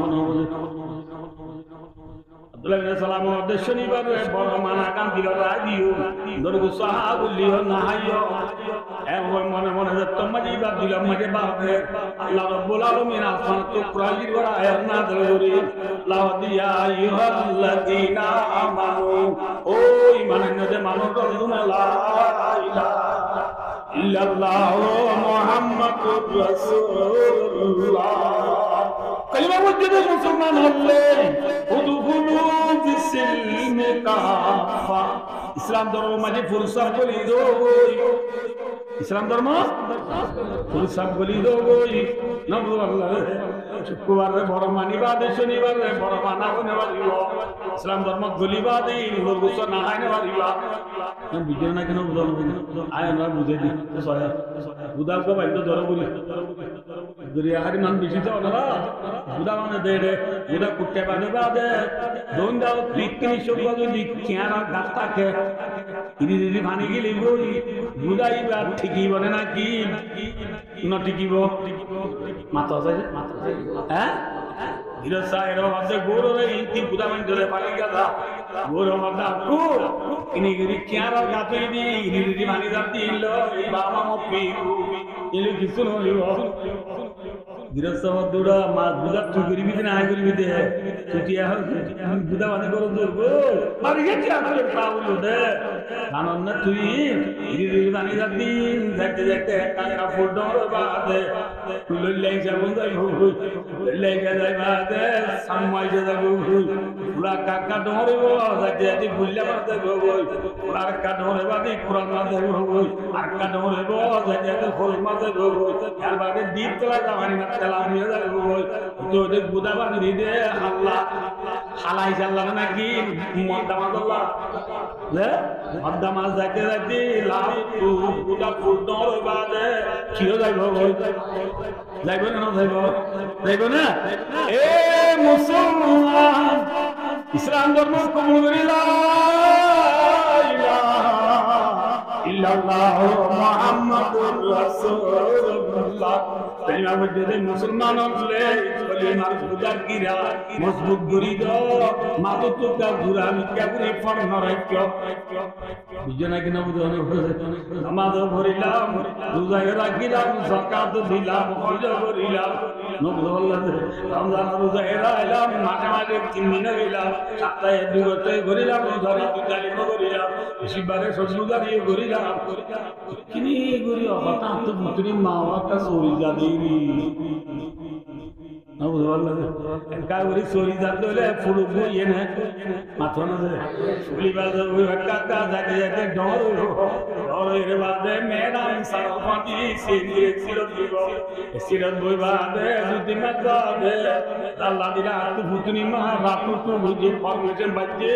আব্দুল্লাহ বিন সালামের মধ্যে শনিবারে বড় মানা গান দিল রায় দিও উন্ডর গুসা হা বললিও না আইও এখন মনে মনে তোমাজি বাদ দিলাম মাঝে বাপে আল্লাহ রাব্বুল আলামিন আসমান তো কুরআনের বড় আয়াত নাযিল করে লাওদিয়া আইয়ুহাল্লাযীনা আমানু ও ঈমানদারদের মানুষ লা ইলাহা ইল্লাল্লাহ মুহাম্মাদুর রাসূলুল্লাহ কলিমা বলতে মুসলমান হলে উদখুলু ফিসিলমি কাফা ইসলাম ধর্ম মাঝে ফুরসাত বলি দো ইসলাম ধর্ম ফুরসাত বলি দো নবু আল্লাহ শুক্রবারে বড় মানিবা দে শনিবারে বড় মানা বনে বাড়িব ইসলাম ধর্ম গলিবা দে গুছ না হয় না বাড়িবা বুঝে না কেন বুঝানো আয় আমরা বুঝে দিই বুধার কো বাইতো ধরো বলি দুরিয়া হারি মান বেশি তো না বুধা মানে দে রে বুধা কুটে বানে বাদে দোন দাও বিক্রি সব যদি কিয়ারা গাছটা কে ইদি ভানি গেলি বই বুধাই বা ঠিকই বলে না কি ন ঠিকিব মাথা যায় হ্যাঁ ধীরে সাইর মধ্যে গোরো রে ইতি বুধা মানে ধরে পালি গেলা গোরো মধ্যে কু ইনি গরি কিয়ারা গাতে দি ইদি ভানি যাতি ইল্লো বাবা মপি ইলি কিছু নইব গৃহস্থ দুরা মা বুঝা তুই করিবি না আই করিবি দে তুটিয়া বুঝা মানে করো দূর মারি গেছি আসলে পাউলো দে জানন না তুই ইরি বানি যাবি দেখতে দেখতে কাকা ফটো বাদে তুই লই যাব যাই হই লই যাই বাদে সামমাই যাব পুরা কাকা ধরব যাতে যাতে বুল্লা বাদে গই পুরা কাকা ধরে বাদে পুরা বাদে গই আর কাকা ধরব যাতে যাতে খোল মাদে গই আর বাদে দ্বীপ তোলা যাবানি না তেলা নিয়ে যাব গই তো দে বুদা বানি দে আল্লাহ হালাই জাল্লা নাকি মদ্দামাল্লাহ লে মদ্দামাল যাতে যাতে লাভ বুদা ফুটর বাদে কিও যাইব গই যাইব না যাইব না এ মুসলমান ইসলাম ধর্ম কবুল করি লা ইলাহা ইল্লাল্লাহ মুহাম্মাদুর রাসূলুল্লাহ আস্তাগফিরুল্লাহ কলিমা বলতে মুসলমান হলে কলিমার বুদার গিরা মজবুত করি দাও মাদুতুকা গুরান কাবরি ফর নরাইক্য বুঝনা কিনা বুঝনা নামাজ পড়িলাম রোজা রাখিলাম যাকাত দিলাম হজ করিলাম নবুল্লাহ রমজান রোজা রাখলাম মাঝে মাঝে 3 দিন গেলাম সপ্তাহে 2 বছর করিলাম ধরে তুলালি করিলাম শিবারে সজুদারি করিলাম কিনি করি অবতা তো মুতরি মাওয়াটা সরি যাদিরি নবুল্লাহ কাউরি সরি যাদলে ফুল বইয়ে না মাথা না ফুলি বাজে ওই কাকা জাগে জাগে ডর ডরের বাদে মেডাম সারপাতি সিরিয়ে সিরত বই বাদে দুটি মাদে আল্লাহ দিলা তো ভুতনি মা রাতু তো বুঝে পারমিশন বাজে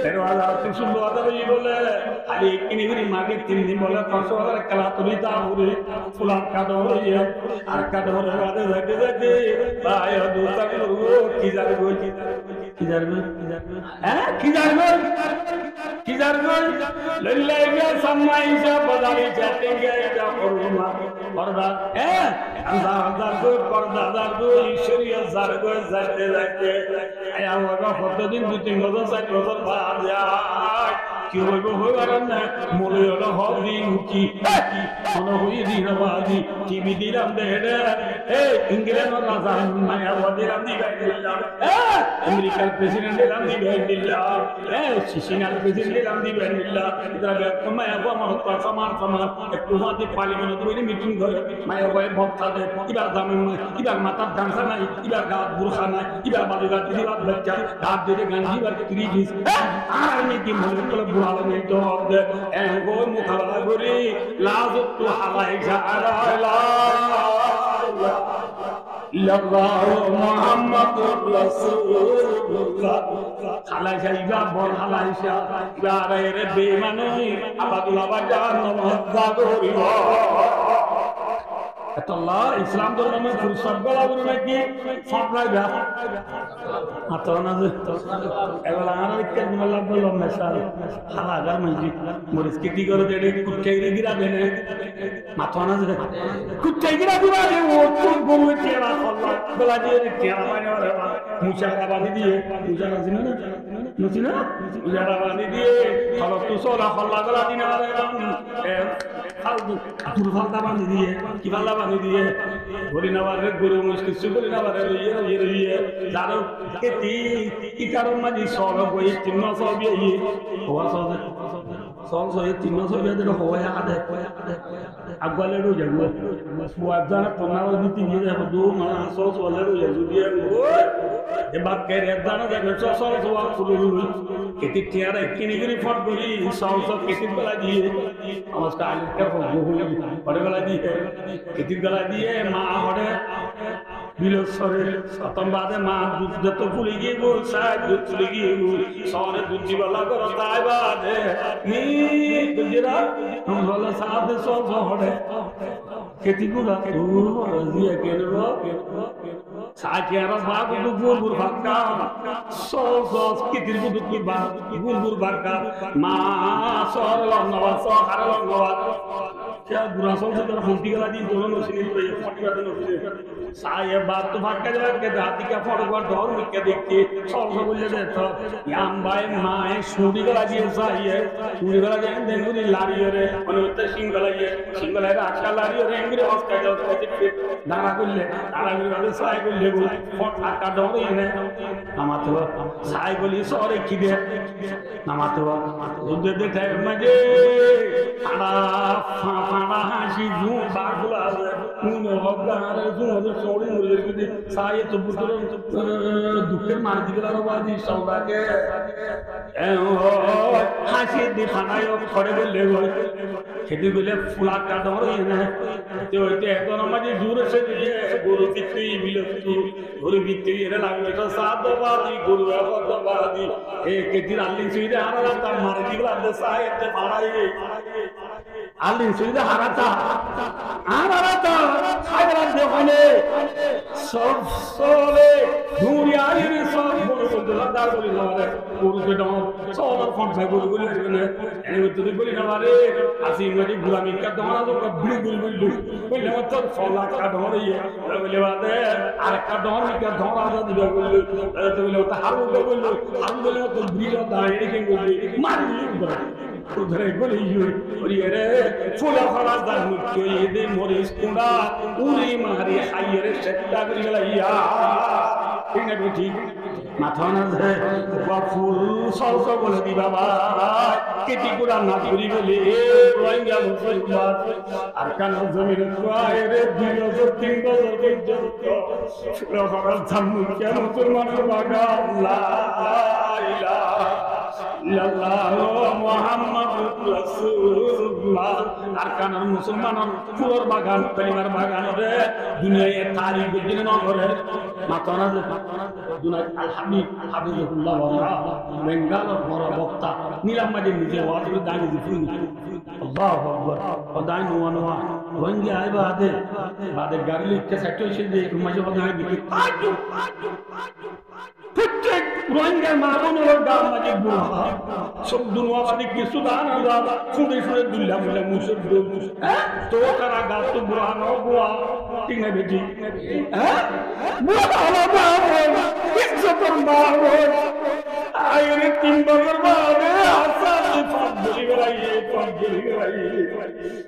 তেরো হাজার 300 বলে খালি কিনি কিনি মাগে 3 দিন বলে 500 কালা তুলি তা উড়ে ফুলা কাটো হয়ে আর কাটো হয়ে বাদে জাগে জাগে ভাই দুটা করবো কি জানবো কি জানবো হ্যাঁ কি জানবো কি জানবো লইলাইগা সামাইসা বদাই চাটেঙ্গে এটা করুমা পর্দা হ্যাঁ আন্দার গো পর্দাদার গো ঈশ্বরিয়া জার গো যাইতে যাইতে আয়া ওগা কতদিন 2-3 বছর 4 বছর বাদ যায় কি হইব হইবার না মরে হলো হদিন কি মনে হই দিনবাদি টিভি দিলাম দেড়ে এই ইংল্যান্ড রাজা মায়া ওদিরাম দিগাই দিলাম আমেরিকার প্রেসিডেন্ট দিলাম দিগাই দিলাম সিসিনাল প্রেসিডেন্ট দিলাম দিগাই দিলাম ইদারা মায়া বাবা হত্যা সমান সমান একটু হাতে পার্লামেন্ট ধরে মিটিং করে মায়া ভাই ভক্তা দে ইবার দামে ইবার মাথার ডান্সা নাই ইবার গাত বুরখা নাই ইবার বালিগা দিবার বাচ্চা গাত দিয়ে গান দিবার ক্রিজিস আর নীতি মনে করে বুড়ালো নেই তো হবে এগো মুখালা করি লাজত তো হালাই যারা মুহাম্মাদুর রাসূলুল্লাহ হালাইশা ইবা বল হালাইশা ইবারে রে বেমানি আবাদুল্লাহ বাজার নমহদ্দা করিব আল্লাহ ইসলাম ধর্মে ফুরসত গলা বলে নাকি ফাটলাই ব্যাপ আতনা যে এগুলা আর কে মাল্লা বলল মেশাল হালাগার মসজিদ মরিস কি করে দেড়ে কুটকাইরি গিরা দেনে মাতনা যে কুটকাইরা দিবা রে ও তো গরু চেরা আল্লাহ বলা দিয়ে চেরা মানে ওরে মুশারা বানি দিয়ে মুশারা জিনা না মুশিনা মুশারা বানি দিয়ে খালো তো সোলা আল্লাহ গলা দিনা রে ফালতু দুর্ভাগা বানি দিয়ে কি ভালো বানি দিয়ে হরিনাবারে গরু মুশকিল হরিনাবারে ইয়ে জানো কেতি কি কারণ মাঝি সব বই 300 বিয়ে হওয়া সব সব 300 বিয়ে দিলে হওয়া আদে আগবালে রো যাবো সুয়াজানা পনাও দিতি নিয়ে যাবো দু মাস সব চলে রো যাবো দিয়ে এবার কেরে দানা যাবে সব সব ফুলুল কেতি টিয়ারে কিনি কিনি ফট করি সব কেতি গলা দিয়ে নমস্কার আলিকার বহু বড় গলা দিয়ে কেতি গলা দিয়ে মা হড়ে বিলসরে সতম বাদে মা দুধ যত ফুলি গিয়ে গোল সাহেব দুধ ফুলি গিয়ে গোল সরে দুধ দিবালা করো তাই বাদে নি দুজিরা বলে সাথে সব হড়ে কেতি গুলা ও রাজিয়া কেনব সাকিয়ারা বাদ দু গুলগুর ভাক্কা সস কেতির বুদু কি বা গুলগুর ভাক্কা মা সর লঙ্গবাদ সর হারে লঙ্গবাদ क्या बुरा सोच तर हंसी गला दी दोनों नसीब पे फटी बात नसीब साये बात तो भाग के जब के दादी का फोटो पर डॉल मिल के देखते सब बोले दे तो याम भाई माए सूडी गला दी साये सूडी गला दे देंगुरी लारी रे मनोते सिंगला रे आशा लारी रे एंग्री हॉस का जो पे दाना गुल्ले वाले साये गुल्ले गो फोट आका डॉल ने नामातो साये बोली सॉरी की दे नामातो दुदे दे टाइम मजे आड़ा फाड़ा हाशी जू बागुला उन्हें हब्बारे जू हदे सोड़ी मुझे भी साये तो बुतरो दुखे मार दिला बादी सौदा के हाशी दिखानायो खड़े बोले गो खेती बोले फुला का डर ही ना तो इते तो नमाजी दूर से दिए गुरु बित्ती बिलतु गुरु बित्ती रे लागले तो सात बादी गुरु बादी एक दिन आलिन सुई दे आरा ता मार दिला दे साये ते माराई আলিন সুবিধা হারাতা হারাতা খায়রা দেখানে সব সলে দুনিয়ার সব বড় দার বলি না পুরুষে দাও সব ফোন ভাই বলি বলি না এই তুই বলি না রে আসি মেরি গুলামি কা দাও তো কবলি বলি বলি বলি মত ফলা কা দাও রে বলি বাদে আর কা দাও কা ধরা দাও দিবে বলি তো বলি তো হারু বলি তো ব্রিজ দাঁড়ে রেখে বলি মারি उधर बोली और ये रे फुला फला दान मुक्ति ये दे मोरिस कुंडा उरी मारी हाय रे सेट्टा करी गलाइया ठीक है बेटी माथा ना दे वो फूल सौ सौ बोले दी बाबा केटी कुड़ा ना करी बोले रोहिंग्या मुसलमान अरकान जमीन को आए रे दियो जो तीन बजर के जो फुला फला दान मुक्ति मुसलमान बागा ला इलाहा মুহাম্মাদুর রাসূলুল্লাহ আরকানার মুসলমানের ফুলের বাগান কালিমার বাগান রে দুনিয়ায় তারিখ দিন নগরে মাতানা দুনিয়া আল হাবিবুল্লাহ ওয়া বেঙ্গালোর বড় বক্তা নীলাম্বাজি নিজে ওয়াজ করে দাঁড়িয়ে দিছেন আল্লাহু আকবার খোদাই নোয়া নোয়া রঙ্গি আই বাদে গাড়ি লিখতে সেট হইছে যে মাঝে খোদাই বিকি প্রত্যেক রোহিঙ্গা মামুনের গান মাঝে বুড়া সব দুনিয়াবাদী কিছু দান আল্লাহ ফুড়ে ফুড়ে দুল্লা মুলা মুসর তো তারা গাছ তো বুড়া ন বুয়া ঠিক না বেটি হ্যাঁ বুড়া হলো বাবা ইজ্জতের বাবা আইরে 3 বছর বাদে আসাদ ফাদ বলি গলাইয়ে ফাদ বলি গলাইয়ে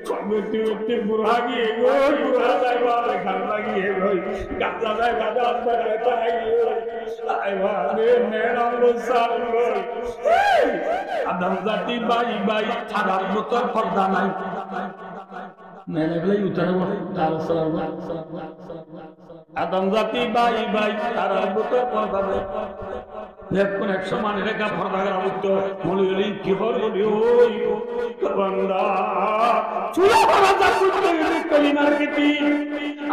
কমিটি বুড়া গিয়ে গো বুড়া যাইবা গান লাগিয়ে গই গাজা যায় গাজা আসবে তাই আইবারে মেরা লোসাল গই আদম জাতি বাই বাই ছাড়ার মতো পর্দা নাই মেলা গলাই উতারো তার সালাম আদম জাতি বাই বাই ছাড়ার মতো পর্দা নাই দেখুন এক সমান রেখা পর্দা করা উত্তর মলিলি কি হলি ওই বান্দা চুলা ভরা যা কুত্তে কলিমার গীতি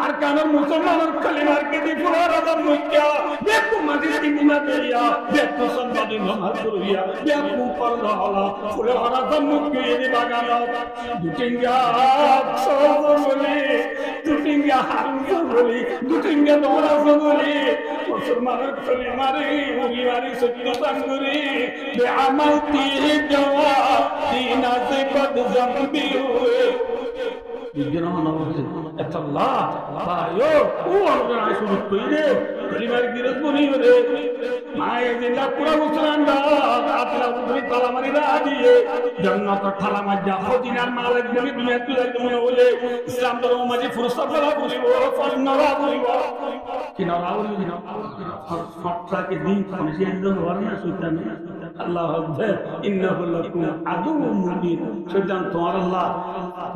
আর কানো মুসলমানের কলিমার গীতি পুরো রাজা মুক্তা দেখো মাটি কিনা দেয়া দেখো সম্মাদি নমাজ করিয়া দেখো পর্দা হলা পুরো রাজা মুক্তি দি বাগান দুটিঙ্গা সব বলি দুটিঙ্গা হারুন বলি দুটিঙ্গা দোরা বলি মুসলমানের কলিমারে উরিয়ারি সত্য সংগুরি বেআমালতি জওয়া দিনা से बद ज़म्बी हुए বিজ্ঞান নবতে আল্লাহ ভাইও ও আমরা শুরু কইরে পরিবার বিরোধ বলি রে মায়ে জিন্দা পুরা মুসলমান দা আপনা উপরে তালা মারি দা দিয়ে জান্নাত ঠালা মাজা হদিনার মালিক বলি দুনিয়া তুই মনে বলে ইসলাম ধর্ম মাঝে ফুরসত করা বলিব ফজনরা বলিব কি না বলিব না সবটাকে দিন কমিশন হওয়ার না সুইতা না আল্লাহ আকবার ইন্নাহু লাকুম আদুউম মুবিন শয়তান তোমার আল্লাহ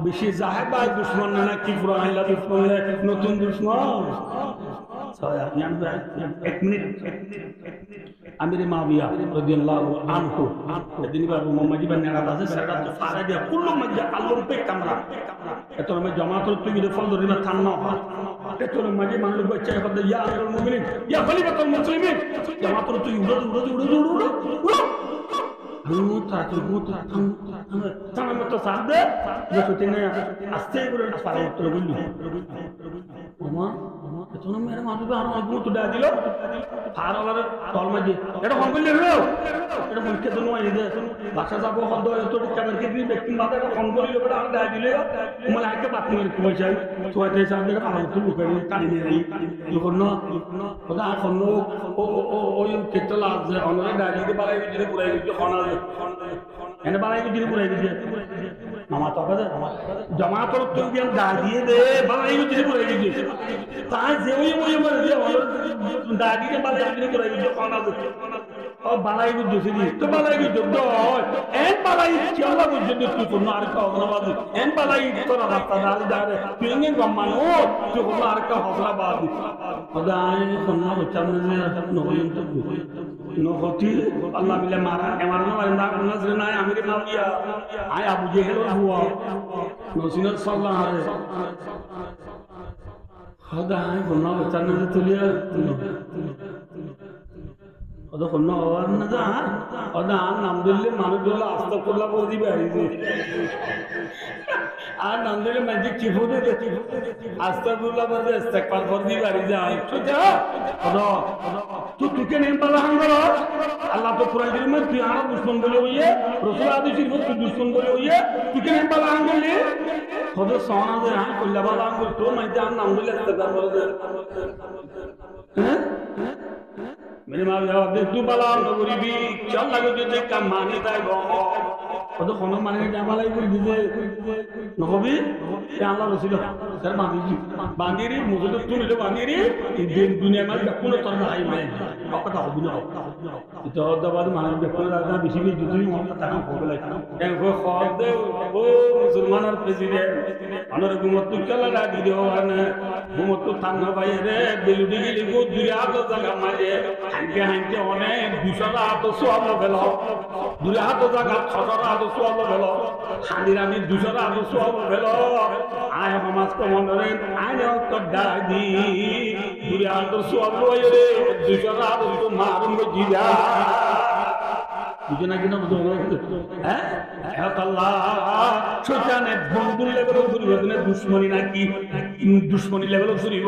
বেশি জাহেবা দুশমন না কি পুরান আল্লাহ দুশমন নতুন দুশমন এক মিনিট আমির মাবিয়া রাদিয়াল্লাহু আনহু এদিন বাবু মোহাম্মদ ইবনে আলাদা আছে সেটা তো ফারা দিয়া কুল্লু মাজ্জা আল্লাহর পে কামরা এত আমি জামাতুল তুমির ফল ধরিনা থান্না এত মাঝে মানুষ বাচ্চা কথা ইয়া আমিরুল মুমিনিন ইয়া খলিফাতুল মুসলিমিন জামাতুল তুই উড়ো মুতা থানা মতো সাদে যে কতিনে আস্তে করে ফারা উত্তর বললি মামা এতন মেরে মানুষ আর আগুন তো দা দিল ফারালার তল মাঝে এটা ফোন করলি হলো এটা ফোন কে দনো আইদে বাসা যাব হদ এত টাকা কে দি ব্যক্তি বাদে এটা ফোন করিল বড় আর দা দিলে মানে আকে বাতি করে কই চাই তোতে সামনে আমার তো লুকাই কালি নেই যখন না ওটা এখন ও ওই কেতলা আছে অনরে দা দিতে পারে দিতে পুরাই দিতে খানা এনে বাড়াই দিতে পুরাই দিতে মামা তো কাছে জামাতর তো বিয়ান দা দিয়ে দে বাড়াই দিতে পুরাই দিতে তাই যে ওই মরে দিয়ে দা দিতে বাড়াই দিতে পুরাই দিতে খানা ও বালাই গুজ দিছি তো বালাই গুজ দো এন বালাই চিলা গুজ দিতে তুই কোন আর কা হগলাবাদ এন বালাই তোরা রাস্তা দাল দারে পিঙ্গেন গম্মান ও তুই কোন আর কা হগলাবাদ খোদাই কোন বচামনে নয়ন তো নহতি আল্লাহ মিলে মারা এমার না নজর নাই আমিরে মাবিয়া আয় আবু জেহেল হুয়া নসিনত সাল্লাল্লাহু আলাইহি খোদাই কোন বচামনে তুলিয়া ওদা কোন আওয়াজ না যা ওদা নাম দিলে মানুষ গুলো আস্তে করলা বলি বাইরে আর নাম দিলে ম্যাজিক চিফুদে আস্তাগফিরুল্লাহ বলে ইস্তেগফার করবি বাড়ি যায় সোজা তো তুকে নেম পালা হাঙ্গর আল্লাহ তো কোরআন কারীমে তুই আর দুশমন বলে হইয়ে রাসূল হাদিসের মধ্যে দুশমন বলে হইয়ে তুকে নেম পালা হাঙ্গলি খোদ সোনা দে হ্যাঁ কল্লা পালা হাঙ্গল তো মাইতে আর নাম দিলে ইস্তেগফার করে দে হ্যাঁ मेरे माँ जवाब दे तू बला नगरी भी चल लगो जो देख काम मानी ताई गो वो तो कौन माने के जामालाई कोई दिसे नगोबी क्या अल्लाह रसूल सर बांधी रही मुझे तो तू नहीं बांधी रही दिन दुनिया में बेकुन तर नहीं मैं पता हो बिना तो दबाद माने बेकुन राजा बिसी भी जुटी वहाँ पता हम हो गया क्या वो ख्वाब दे वो मुसलमान और प्रेसिडेंट अनर गुमत तो क्या लगा दी दे और ने गुमत तो थाना भाई रे बेलुडी के लिए वो दुनिया तो जगह मारे হাঁকে হাঁকে অনেক 200টা হাত সোয়াব গেল 2 হাত জায়গা 6টা হাত সোয়াব গেল হাঁদিরানি 200টা হাত সোয়াব গেল আয় সমাজ কমন্ডরে আয় তো দাদি 2 হাত সোয়াব লয় রে 200টা হাত তো মারুম জিরা বুঝে না কিনা বুঝো হ্যাঁ আল্লাহ শয়তানে বন্ধুর লেভেলে ঘুরিব না দুশমনি নাকি দুশমনি লেভেলে ঘুরিব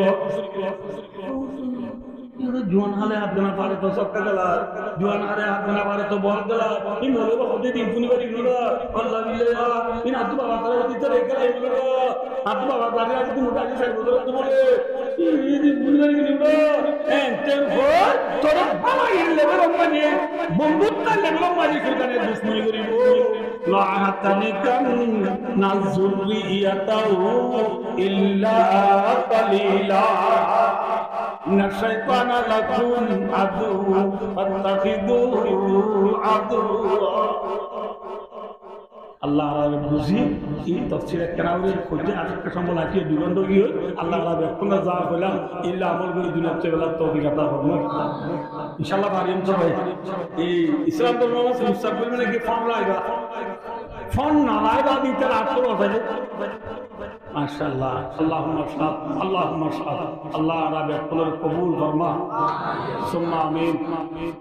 जुआन हाले हाथ देना पारे तो सब कगला जुआन हाले हाथ देना पारे तो बहुत गला इन लोगों को खुद ही दिन पुनी करी नोड़ा अल्लाह बिल्ला इन हाथ बाबा करे तो इधर एक करे नोड़ा हाथ बाबा करे आज तुम उठा के साइड बोलो तुम बोले ये दिन पुनी करी नोड़ा एंटर हो तोरा बाबा ये लेवल माने बंदूकता लेवल माने सुल्ताने दुश्मनी करी वो ला हतनिकम नाजुरियताहु इल्ला कलीला नशैतान लकुम अदु फत्तखिदुहु अदुवा আল্লাহ আল্লাহ বুঝি এই তফসিরে কেনাউরে খুঁজে আজকে সম্বল আছে দুগন্ড গিয়ে আল্লাহ আল্লাহ ব্যক্তিগত যা বললাম ইল্লা আমল করে দুনিয়া চেবেলা তৌফিক আতা করুন ইনশাআল্লাহ পারিম সবাই এই ইসলাম ধর্ম মুস্তাকবিল মানে কি ফোন লাইবা ফোন না লাইবা দিতে আটর আছে মাশাআল্লাহ আল্লাহুম্মা শাহ আল্লাহুম্মা শাহ আল্লাহ রাব্বে কুল কবুল ফরমা সুম্মা আমিন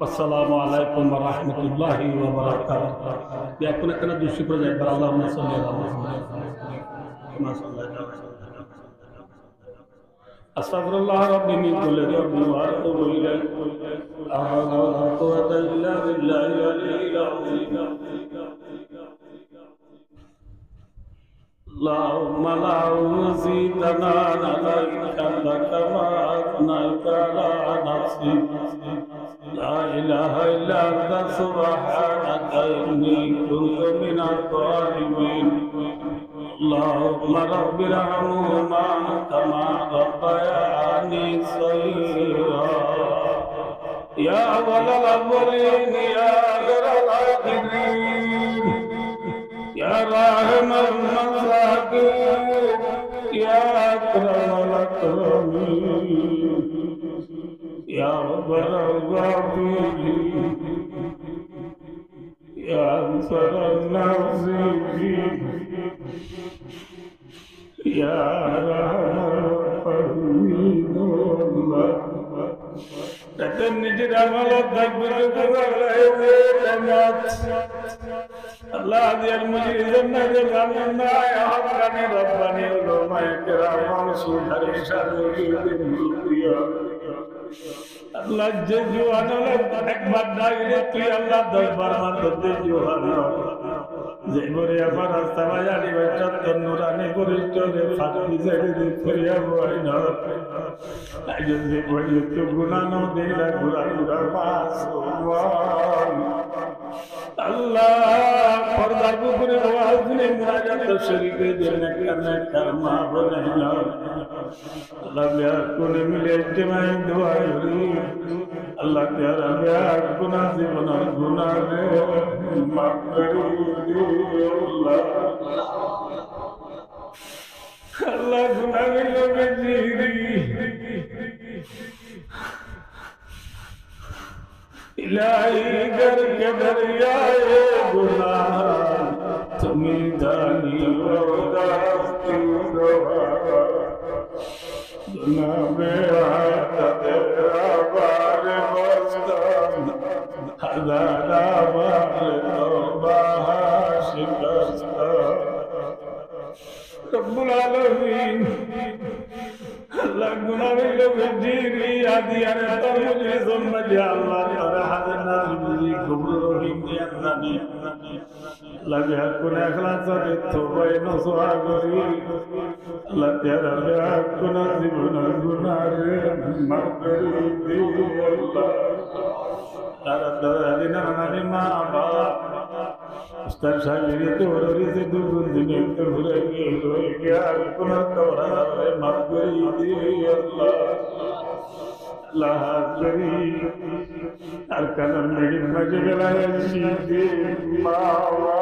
আসসালামু আলাইকুম ওয়া রাহমাতুল্লাহি ওয়া বারাকাতুহু এখন একটা দুশো করে যায় আল্লাহুম্মা সাল্লি আলা মুহাম্মাদ আস্তাগফিরুল্লাহ রাব্বি মিন কুল্লি যামবিন ওয়া আতুবু ইলাইহি লা হাওলা ওয়া লা কুওয়াতা ইল্লা বিল্লাহিল আলিয়্যিল আযীম اللهم لا أزيدنا عليك كما أثنيت على نفسي لا إله إلا أنت سبحانك إني كنت من الظالمين اللهم رب ارحمهما كما ربياني صغيرا يا أول الأولين يا آخر الآخرين يا راحم المساكين يا أكرم الأكرمين يا غفر الغافرين يا أنصر الناصرين يا أرحم الراحمين الله تكن نجد عملك تكبر الله دي المجرمين جزانا يا حقاني رباني ولوما يكرام سوحر شرقيا الله جزوانا لك اكبر دائرة تي الله دربار مدد جوانا زيبوري أفر استوايا لبجت النوراني بريشتوري فاتي زيدي فريا بوائنا أجل زيبوري يتبغنا نوديلا غرا غرا ماسوان الله पर्दा को पूरे आवाज ने मुराजात तो शरीक देने करने कर्मा बनेला अल्लाह या कोने मिले इज्तिमाई दुआ हुई अल्लाह तेरा या गुनाह से बना गुनाह रे माफ करो अल्लाह अल्लाह गुनाह में लोग जीरी इलाही घर के दरियाए गुनाह तुम्हें जानी रोदास्ती गुनाह में आता तेरा बार बस्तान हजारा बार तौबा शिकस्ता রব্বুল আলামিন আল্লাহ গুনাহ হইল জিরি আদিয়ারে তোর মুজে জন্মদি আল্লাহ তোর হাতে না মুজি কবুল রহিম দিয়া জানি লাগে কোন اخلاص তে তোবাই নসওয়া করি আল্লাহ তেরা বেয়া কোন জীবন গুনাহে মাফ করি দি আল্লাহ তারা দিনা নানি মা বাবা উস্তাদ সাহেব তো ওরিতে দুগুণ দিনে তো ভুলে গিয়া কোন তোরা মাফ করি দি আল্লাহ লা করি আর কালার মেরি মজে গলায় শিদি মাওয়া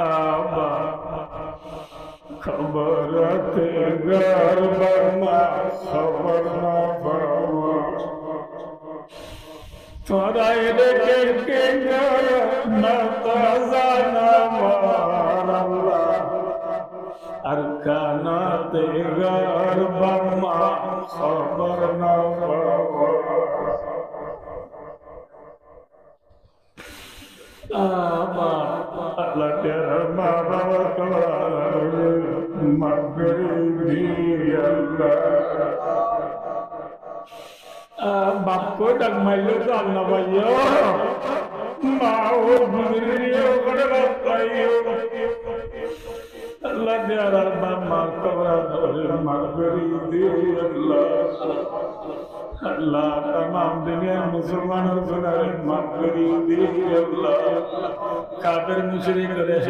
আবা খবরতে গরবনা খবর না পাওয়া তোরাই দেখে কে না তাজানা মারাল্লাহ আর কানাতে গরবনা খবর না পাওয়া আবা আল্লাহ তেরা মা বাবা তোরা মাফ করে দি আল্লাহ बाप को डगमाइलो तो अन्ना भाइयो माओ गुजरियो बड़े बताइयो अल्लाह प्यारा बाप माफ कबरा माफ करी दे अल्लाह अल्लाह तमाम दुनिया मुसलमानों को माफ करी दे अल्लाह काफिर मुशरिक करे